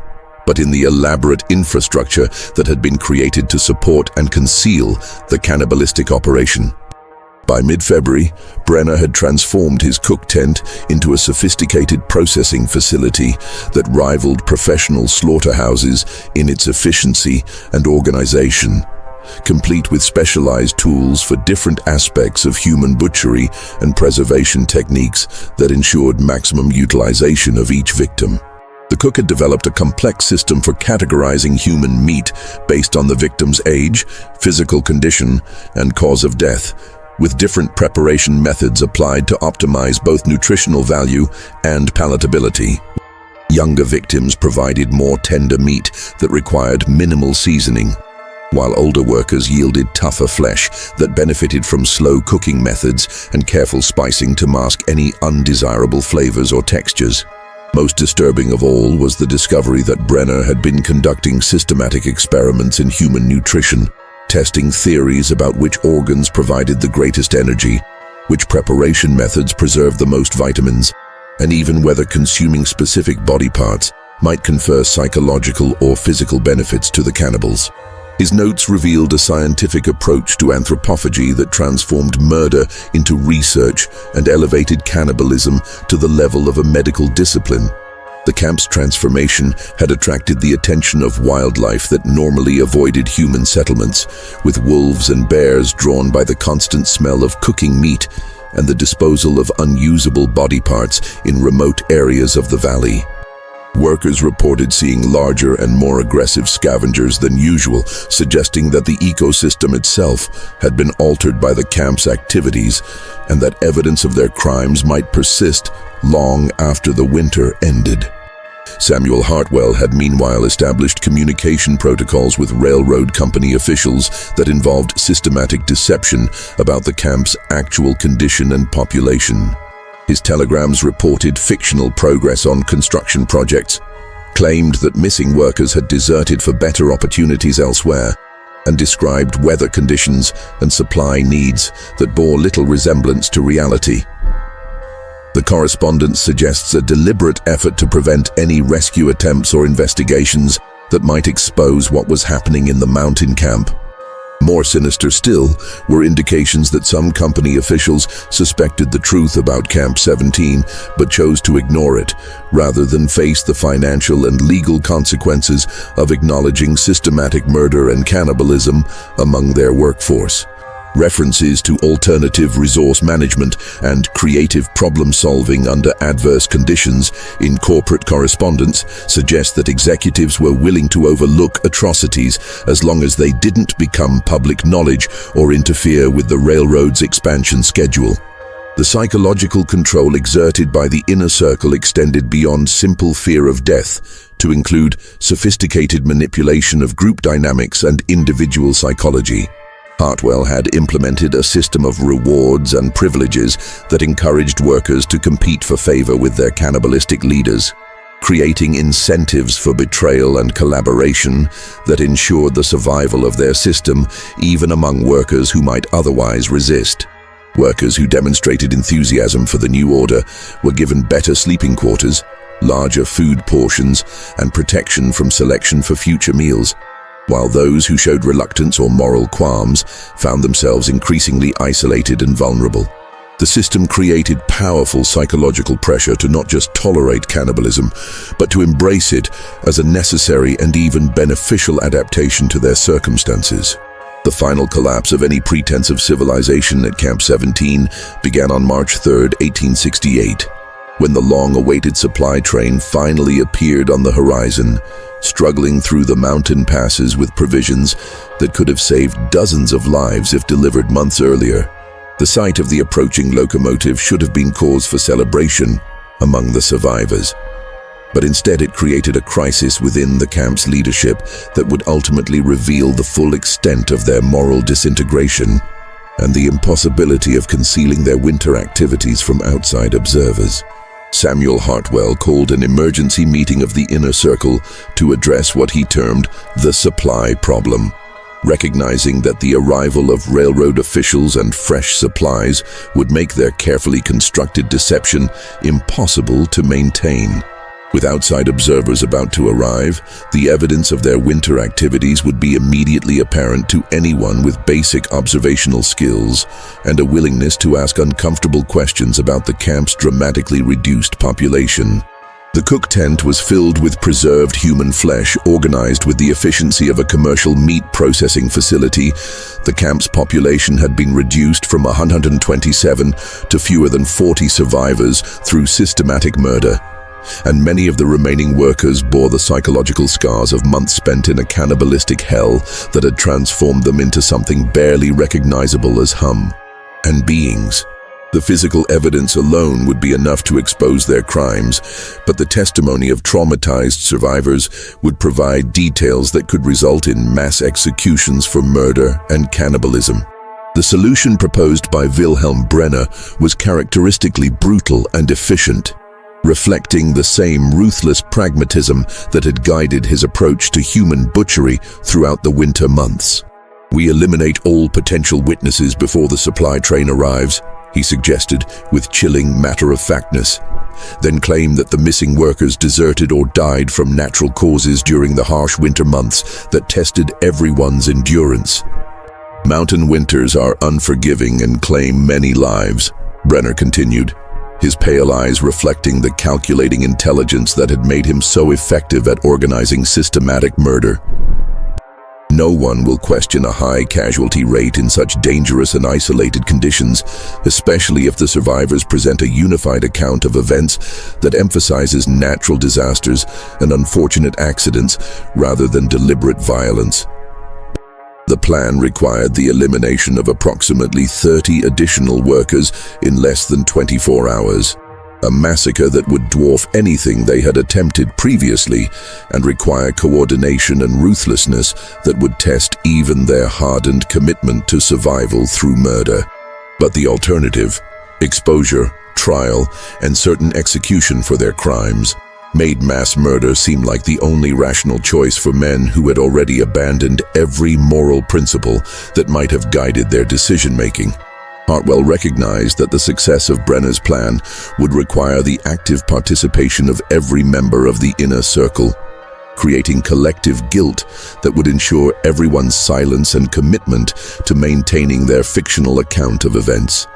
but in the elaborate infrastructure that had been created to support and conceal the cannibalistic operation. By mid-February, Brenner had transformed his cook tent into a sophisticated processing facility that rivaled professional slaughterhouses in its efficiency and organization, complete with specialized tools for different aspects of human butchery and preservation techniques that ensured maximum utilization of each victim. The cook had developed a complex system for categorizing human meat based on the victim's age, physical condition, and cause of death, with different preparation methods applied to optimize both nutritional value and palatability. Younger victims provided more tender meat that required minimal seasoning, while older workers yielded tougher flesh that benefited from slow cooking methods and careful spicing to mask any undesirable flavors or textures. Most disturbing of all was the discovery that Brenner had been conducting systematic experiments in human nutrition, testing theories about which organs provided the greatest energy, which preparation methods preserved the most vitamins, and even whether consuming specific body parts might confer psychological or physical benefits to the cannibals. His notes revealed a scientific approach to anthropophagy that transformed murder into research and elevated cannibalism to the level of a medical discipline. The camp's transformation had attracted the attention of wildlife that normally avoided human settlements, with wolves and bears drawn by the constant smell of cooking meat and the disposal of unusable body parts in remote areas of the valley. Workers reported seeing larger and more aggressive scavengers than usual, suggesting that the ecosystem itself had been altered by the camp's activities and that evidence of their crimes might persist long after the winter ended. Samuel Hartwell had meanwhile established communication protocols with railroad company officials that involved systematic deception about the camp's actual condition and population. His telegrams reported fictional progress on construction projects, claimed that missing workers had deserted for better opportunities elsewhere, and described weather conditions and supply needs that bore little resemblance to reality. The correspondence suggests a deliberate effort to prevent any rescue attempts or investigations that might expose what was happening in the mountain camp. More sinister still were indications that some company officials suspected the truth about Camp 17 but chose to ignore it, rather than face the financial and legal consequences of acknowledging systematic murder and cannibalism among their workforce. References to alternative resource management and creative problem-solving under adverse conditions in corporate correspondence suggest that executives were willing to overlook atrocities as long as they didn't become public knowledge or interfere with the railroad's expansion schedule. The psychological control exerted by the Inner Circle extended beyond simple fear of death to include sophisticated manipulation of group dynamics and individual psychology. Hartwell had implemented a system of rewards and privileges that encouraged workers to compete for favor with their cannibalistic leaders, creating incentives for betrayal and collaboration that ensured the survival of their system even among workers who might otherwise resist. Workers who demonstrated enthusiasm for the new order were given better sleeping quarters, larger food portions, and protection from selection for future meals, while those who showed reluctance or moral qualms found themselves increasingly isolated and vulnerable. The system created powerful psychological pressure to not just tolerate cannibalism, but to embrace it as a necessary and even beneficial adaptation to their circumstances. The final collapse of any pretense of civilization at Camp 17 began on March 3, 1868, when the long-awaited supply train finally appeared on the horizon, struggling through the mountain passes with provisions that could have saved dozens of lives if delivered months earlier. The sight of the approaching locomotive should have been cause for celebration among the survivors, but instead it created a crisis within the camp's leadership that would ultimately reveal the full extent of their moral disintegration and the impossibility of concealing their winter activities from outside observers. Samuel Hartwell called an emergency meeting of the inner circle to address what he termed the supply problem, recognizing that the arrival of railroad officials and fresh supplies would make their carefully constructed deception impossible to maintain. With outside observers about to arrive, the evidence of their winter activities would be immediately apparent to anyone with basic observational skills and a willingness to ask uncomfortable questions about the camp's dramatically reduced population. The cook tent was filled with preserved human flesh, organized with the efficiency of a commercial meat processing facility. The camp's population had been reduced from 127 to fewer than 40 survivors through systematic murder, and many of the remaining workers bore the psychological scars of months spent in a cannibalistic hell that had transformed them into something barely recognizable as human beings. The physical evidence alone would be enough to expose their crimes, but the testimony of traumatized survivors would provide details that could result in mass executions for murder and cannibalism. The solution proposed by Wilhelm Brenner was characteristically brutal and efficient, reflecting the same ruthless pragmatism that had guided his approach to human butchery throughout the winter months. "We eliminate all potential witnesses before the supply train arrives," he suggested with chilling matter-of-factness, then claimed that the missing workers deserted or died from natural causes during the harsh winter months that tested everyone's endurance. "Mountain winters are unforgiving and claim many lives," Brenner continued, his pale eyes reflecting the calculating intelligence that had made him so effective at organizing systematic murder. "No one will question a high casualty rate in such dangerous and isolated conditions, especially if the survivors present a unified account of events that emphasizes natural disasters and unfortunate accidents rather than deliberate violence." The plan required the elimination of approximately 30 additional workers in less than 24 hours, a massacre that would dwarf anything they had attempted previously and require coordination and ruthlessness that would test even their hardened commitment to survival through murder. But the alternative, exposure, trial, and certain execution for their crimes, made mass murder seem like the only rational choice for men who had already abandoned every moral principle that might have guided their decision-making. Hartwell recognized that the success of Brenner's plan would require the active participation of every member of the inner circle, creating collective guilt that would ensure everyone's silence and commitment to maintaining their fictional account of events.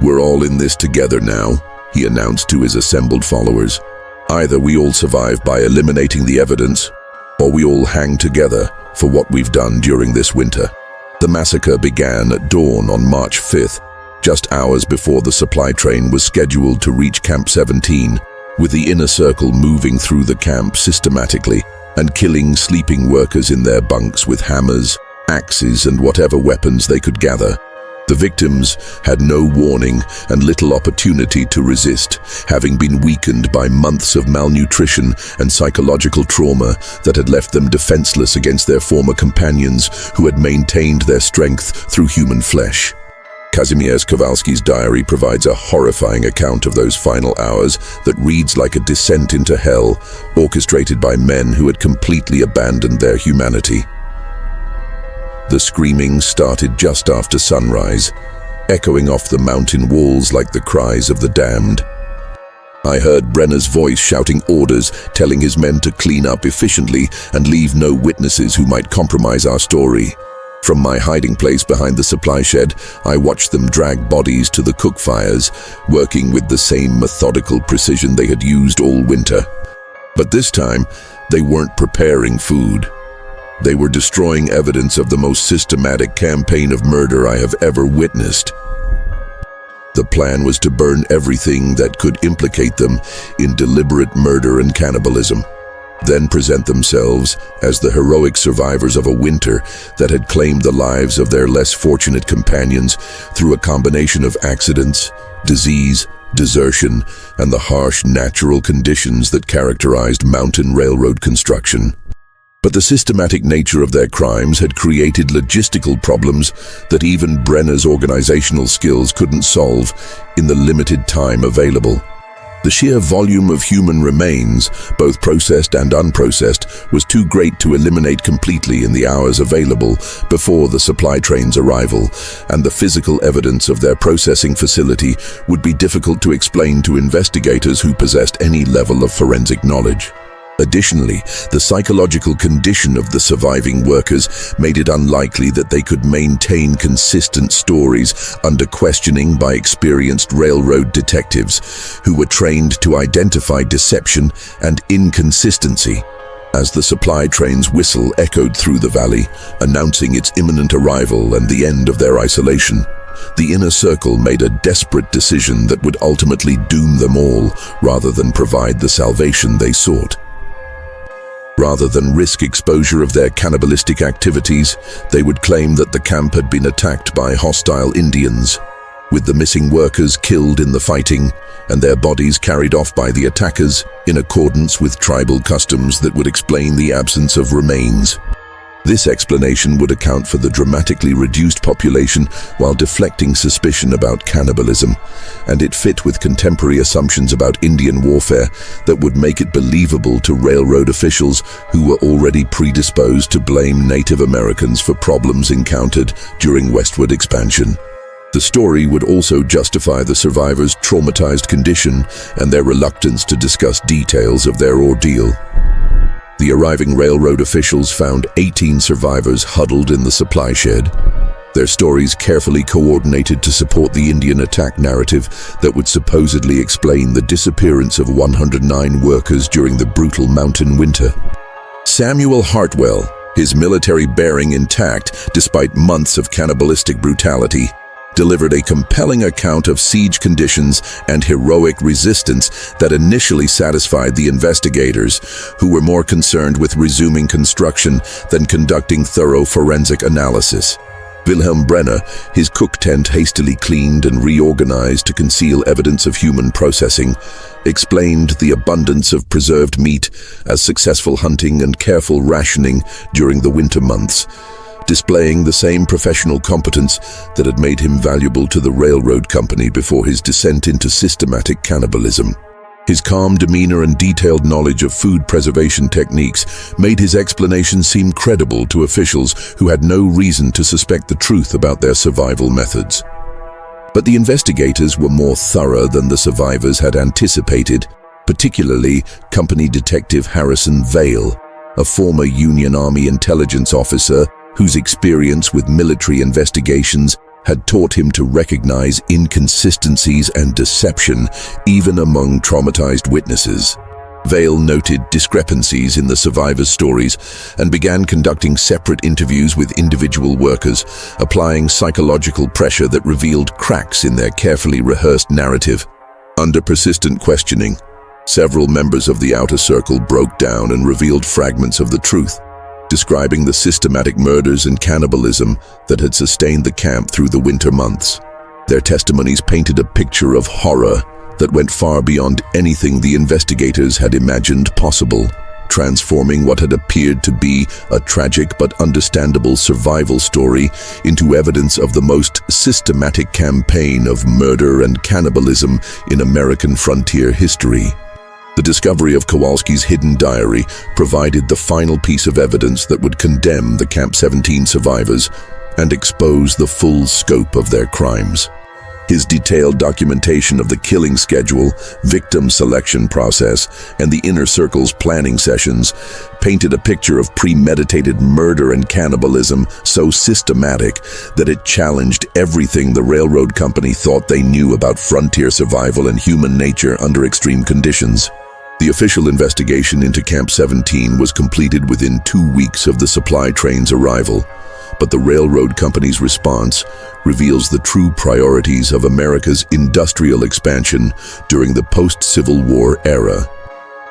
"We're all in this together now," he announced to his assembled followers. "Either we all survive by eliminating the evidence, or we all hang together for what we've done during this winter." The massacre began at dawn on March 5th, just hours before the supply train was scheduled to reach Camp 17, with the inner circle moving through the camp systematically and killing sleeping workers in their bunks with hammers, axes, and whatever weapons they could gather. The victims had no warning and little opportunity to resist, having been weakened by months of malnutrition and psychological trauma that had left them defenseless against their former companions who had maintained their strength through human flesh. Kazimierz Kowalski's diary provides a horrifying account of those final hours that reads like a descent into hell, orchestrated by men who had completely abandoned their humanity. The screaming started just after sunrise, echoing off the mountain walls like the cries of the damned. I heard Brenner's voice shouting orders, telling his men to clean up efficiently and leave no witnesses who might compromise our story. From my hiding place behind the supply shed, I watched them drag bodies to the cook fires, working with the same methodical precision they had used all winter. But this time, they weren't preparing food. They were destroying evidence of the most systematic campaign of murder I have ever witnessed. The plan was to burn everything that could implicate them in deliberate murder and cannibalism, then present themselves as the heroic survivors of a winter that had claimed the lives of their less fortunate companions through a combination of accidents, disease, desertion, and the harsh natural conditions that characterized mountain railroad construction. But the systematic nature of their crimes had created logistical problems that even Brenner's organizational skills couldn't solve in the limited time available. The sheer volume of human remains, both processed and unprocessed, was too great to eliminate completely in the hours available before the supply train's arrival, and the physical evidence of their processing facility would be difficult to explain to investigators who possessed any level of forensic knowledge. Additionally, the psychological condition of the surviving workers made it unlikely that they could maintain consistent stories under questioning by experienced railroad detectives who were trained to identify deception and inconsistency. As the supply train's whistle echoed through the valley, announcing its imminent arrival and the end of their isolation, the inner circle made a desperate decision that would ultimately doom them all rather than provide the salvation they sought. Rather than risk exposure of their cannibalistic activities, they would claim that the camp had been attacked by hostile Indians, with the missing workers killed in the fighting and their bodies carried off by the attackers in accordance with tribal customs that would explain the absence of remains. This explanation would account for the dramatically reduced population while deflecting suspicion about cannibalism, and it fit with contemporary assumptions about Indian warfare that would make it believable to railroad officials who were already predisposed to blame Native Americans for problems encountered during westward expansion. The story would also justify the survivors' traumatized condition and their reluctance to discuss details of their ordeal. The arriving railroad officials found 18 survivors huddled in the supply shed, their stories carefully coordinated to support the Indian attack narrative that would supposedly explain the disappearance of 109 workers during the brutal mountain winter. Samuel Hartwell, his military bearing intact despite months of cannibalistic brutality, delivered a compelling account of siege conditions and heroic resistance that initially satisfied the investigators, who were more concerned with resuming construction than conducting thorough forensic analysis. Wilhelm Brenner, his cook tent hastily cleaned and reorganized to conceal evidence of human processing, explained the abundance of preserved meat as successful hunting and careful rationing during the winter months, displaying the same professional competence that had made him valuable to the railroad company before his descent into systematic cannibalism. His calm demeanor and detailed knowledge of food preservation techniques made his explanation seem credible to officials who had no reason to suspect the truth about their survival methods. But the investigators were more thorough than the survivors had anticipated, particularly Company Detective Harrison Vale, a former Union Army intelligence officer whose experience with military investigations had taught him to recognize inconsistencies and deception even among traumatized witnesses. Vale noted discrepancies in the survivors' stories and began conducting separate interviews with individual workers, applying psychological pressure that revealed cracks in their carefully rehearsed narrative. Under persistent questioning, several members of the outer circle broke down and revealed fragments of the truth, describing the systematic murders and cannibalism that had sustained the camp through the winter months. Their testimonies painted a picture of horror that went far beyond anything the investigators had imagined possible. transforming what had appeared to be a tragic but understandable survival story into evidence of the most systematic campaign of murder and cannibalism in American frontier history. The discovery of Kowalski's hidden diary provided the final piece of evidence that would condemn the Camp 17 survivors and expose the full scope of their crimes. His detailed documentation of the killing schedule, victim selection process, and the inner circle's planning sessions painted a picture of premeditated murder and cannibalism so systematic that it challenged everything the railroad company thought they knew about frontier survival and human nature under extreme conditions. The official investigation into Camp 17 was completed within 2 weeks of the supply train's arrival, but the railroad company's response reveals the true priorities of America's industrial expansion during the post-Civil War era.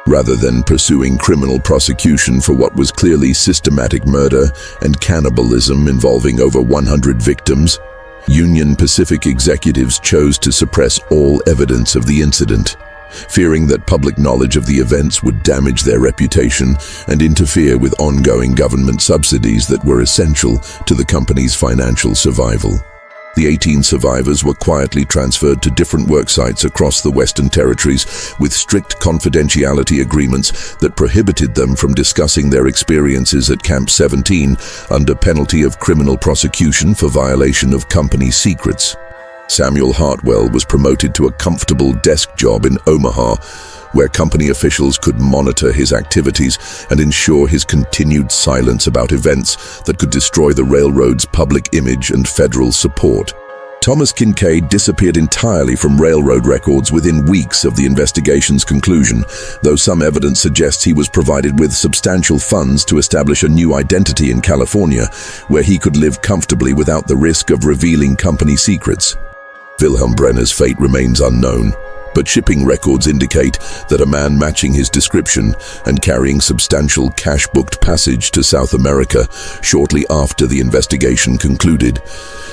Rather than pursuing criminal prosecution for what was clearly systematic murder and cannibalism involving over 100 victims, Union Pacific executives chose to suppress all evidence of the incident, fearing that public knowledge of the events would damage their reputation and interfere with ongoing government subsidies that were essential to the company's financial survival. The 18 survivors were quietly transferred to different work sites across the Western Territories with strict confidentiality agreements that prohibited them from discussing their experiences at Camp 17 under penalty of criminal prosecution for violation of company secrets. Samuel Hartwell was promoted to a comfortable desk job in Omaha, where company officials could monitor his activities and ensure his continued silence about events that could destroy the railroad's public image and federal support. Thomas Kincaid disappeared entirely from railroad records within weeks of the investigation's conclusion, though some evidence suggests he was provided with substantial funds to establish a new identity in California, where he could live comfortably without the risk of revealing company secrets. Wilhelm Brenner's fate remains unknown, but shipping records indicate that a man matching his description and carrying substantial cash-booked passage to South America shortly after the investigation concluded,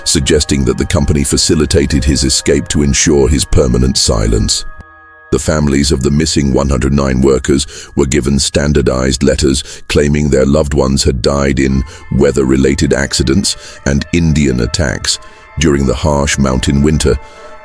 suggesting that the company facilitated his escape to ensure his permanent silence. The families of the missing 109 workers were given standardized letters claiming their loved ones had died in weather-related accidents and Indian attacks during the harsh mountain winter,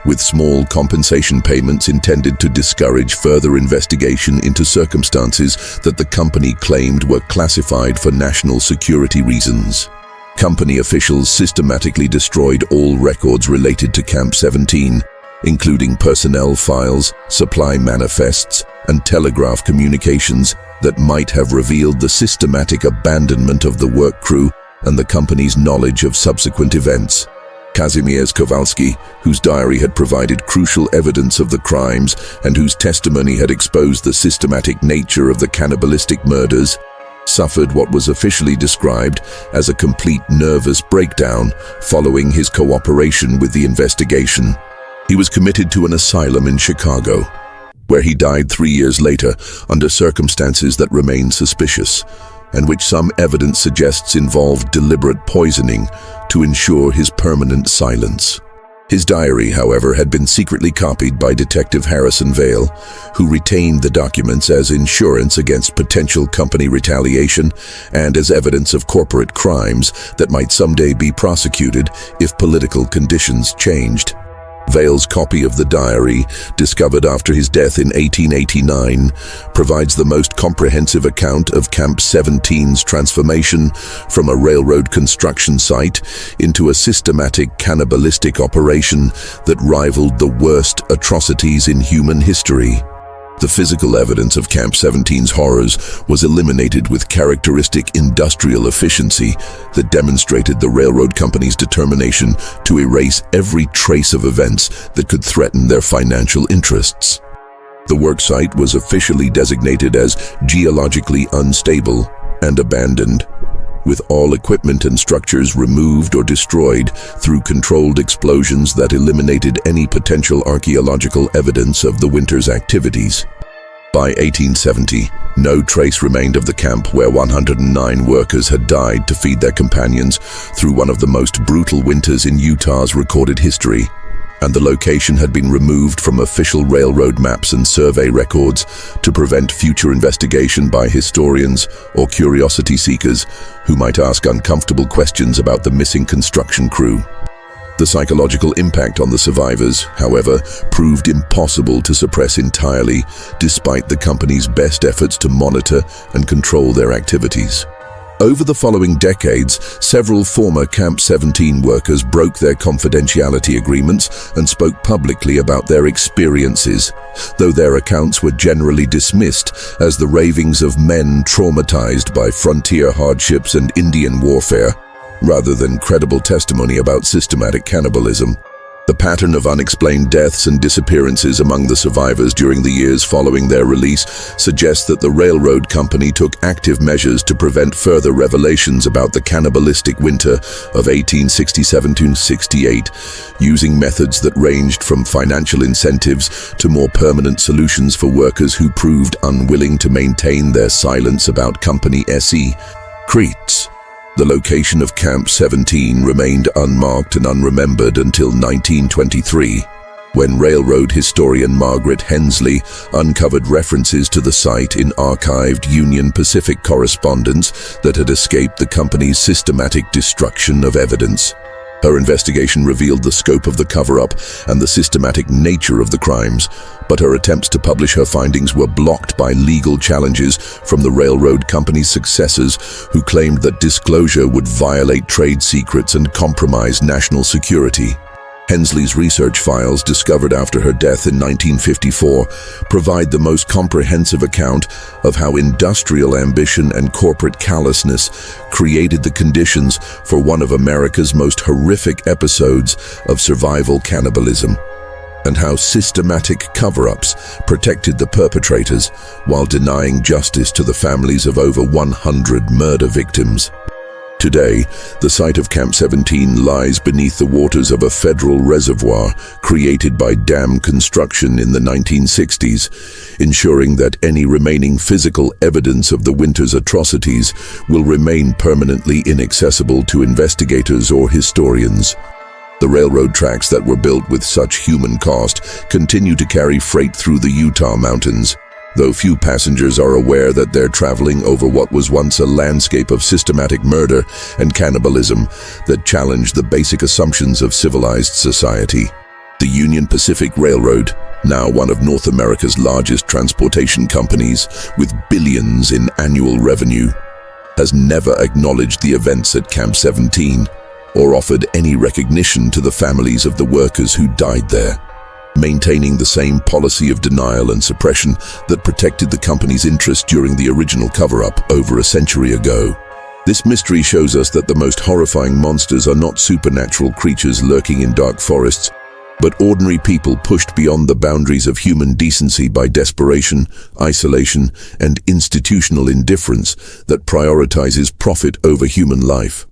with small compensation payments intended to discourage further investigation into circumstances that the company claimed were classified for national security reasons. Company officials systematically destroyed all records related to Camp 17, including personnel files, supply manifests, and telegraph communications that might have revealed the systematic abandonment of the work crew and the company's knowledge of subsequent events. Kazimierz Kowalski, whose diary had provided crucial evidence of the crimes and whose testimony had exposed the systematic nature of the cannibalistic murders, suffered what was officially described as a complete nervous breakdown following his cooperation with the investigation. He was committed to an asylum in Chicago, where he died 3 years later under circumstances that remain suspicious, and which some evidence suggests involved deliberate poisoning to ensure his permanent silence. His diary, however, had been secretly copied by Detective Harrison Vale, who retained the documents as insurance against potential company retaliation and as evidence of corporate crimes that might someday be prosecuted if political conditions changed. Vale's copy of the diary, discovered after his death in 1889, provides the most comprehensive account of Camp 17's transformation from a railroad construction site into a systematic cannibalistic operation that rivaled the worst atrocities in human history. The physical evidence of Camp 17's horrors was eliminated with characteristic industrial efficiency that demonstrated the railroad company's determination to erase every trace of events that could threaten their financial interests. The worksite was officially designated as geologically unstable and abandoned, with all equipment and structures removed or destroyed through controlled explosions that eliminated any potential archaeological evidence of the winter's activities. By 1870, no trace remained of the camp where 109 workers had died to feed their companions through one of the most brutal winters in Utah's recorded history. and the location had been removed from official railroad maps and survey records to prevent future investigation by historians or curiosity seekers who might ask uncomfortable questions about the missing construction crew. The psychological impact on the survivors, however, proved impossible to suppress entirely, despite the company's best efforts to monitor and control their activities. Over the following decades, several former Camp 17 workers broke their confidentiality agreements and spoke publicly about their experiences, though their accounts were generally dismissed as the ravings of men traumatized by frontier hardships and Indian warfare, rather than credible testimony about systematic cannibalism. The pattern of unexplained deaths and disappearances among the survivors during the years following their release suggests that the railroad company took active measures to prevent further revelations about the cannibalistic winter of 1867–68, using methods that ranged from financial incentives to more permanent solutions for workers who proved unwilling to maintain their silence about company secrets. The location of Camp 17 remained unmarked and unremembered until 1923, when railroad historian Margaret Hensley uncovered references to the site in archived Union Pacific correspondence that had escaped the company's systematic destruction of evidence. Her investigation revealed the scope of the cover-up and the systematic nature of the crimes, but her attempts to publish her findings were blocked by legal challenges from the railroad company's successors, who claimed that disclosure would violate trade secrets and compromise national security. Hensley's research files, discovered after her death in 1954, provide the most comprehensive account of how industrial ambition and corporate callousness created the conditions for one of America's most horrific episodes of survival cannibalism, and how systematic cover-ups protected the perpetrators while denying justice to the families of over 100 murder victims. Today, the site of Camp 17 lies beneath the waters of a federal reservoir created by dam construction in the 1960s, ensuring that any remaining physical evidence of the winter's atrocities will remain permanently inaccessible to investigators or historians. The railroad tracks that were built with such human cost continue to carry freight through the Utah mountains, though few passengers are aware that they're traveling over what was once a landscape of systematic murder and cannibalism that challenged the basic assumptions of civilized society. The Union Pacific Railroad, now one of North America's largest transportation companies with billions in annual revenue, has never acknowledged the events at Camp 17 or offered any recognition to the families of the workers who died there, maintaining the same policy of denial and suppression that protected the company's interest during the original cover-up over a century ago. This mystery shows us that the most horrifying monsters are not supernatural creatures lurking in dark forests, but ordinary people pushed beyond the boundaries of human decency by desperation, isolation, and institutional indifference that prioritizes profit over human life.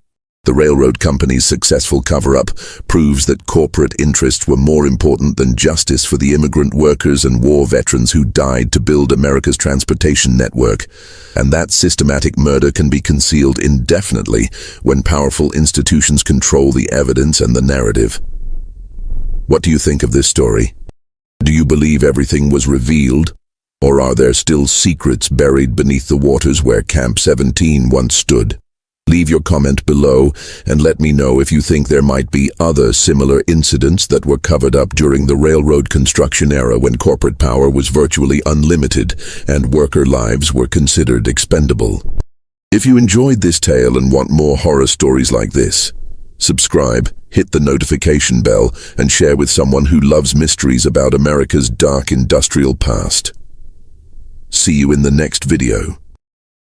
The railroad company's successful cover-up proves that corporate interests were more important than justice for the immigrant workers and war veterans who died to build America's transportation network, and that systematic murder can be concealed indefinitely when powerful institutions control the evidence and the narrative. What do you think of this story? Do you believe everything was revealed, or are there still secrets buried beneath the waters where Camp 17 once stood? Leave your comment below and let me know if you think there might be other similar incidents that were covered up during the railroad construction era when corporate power was virtually unlimited and worker lives were considered expendable. If you enjoyed this tale and want more horror stories like this, subscribe, hit the notification bell, and share with someone who loves mysteries about America's dark industrial past. See you in the next video.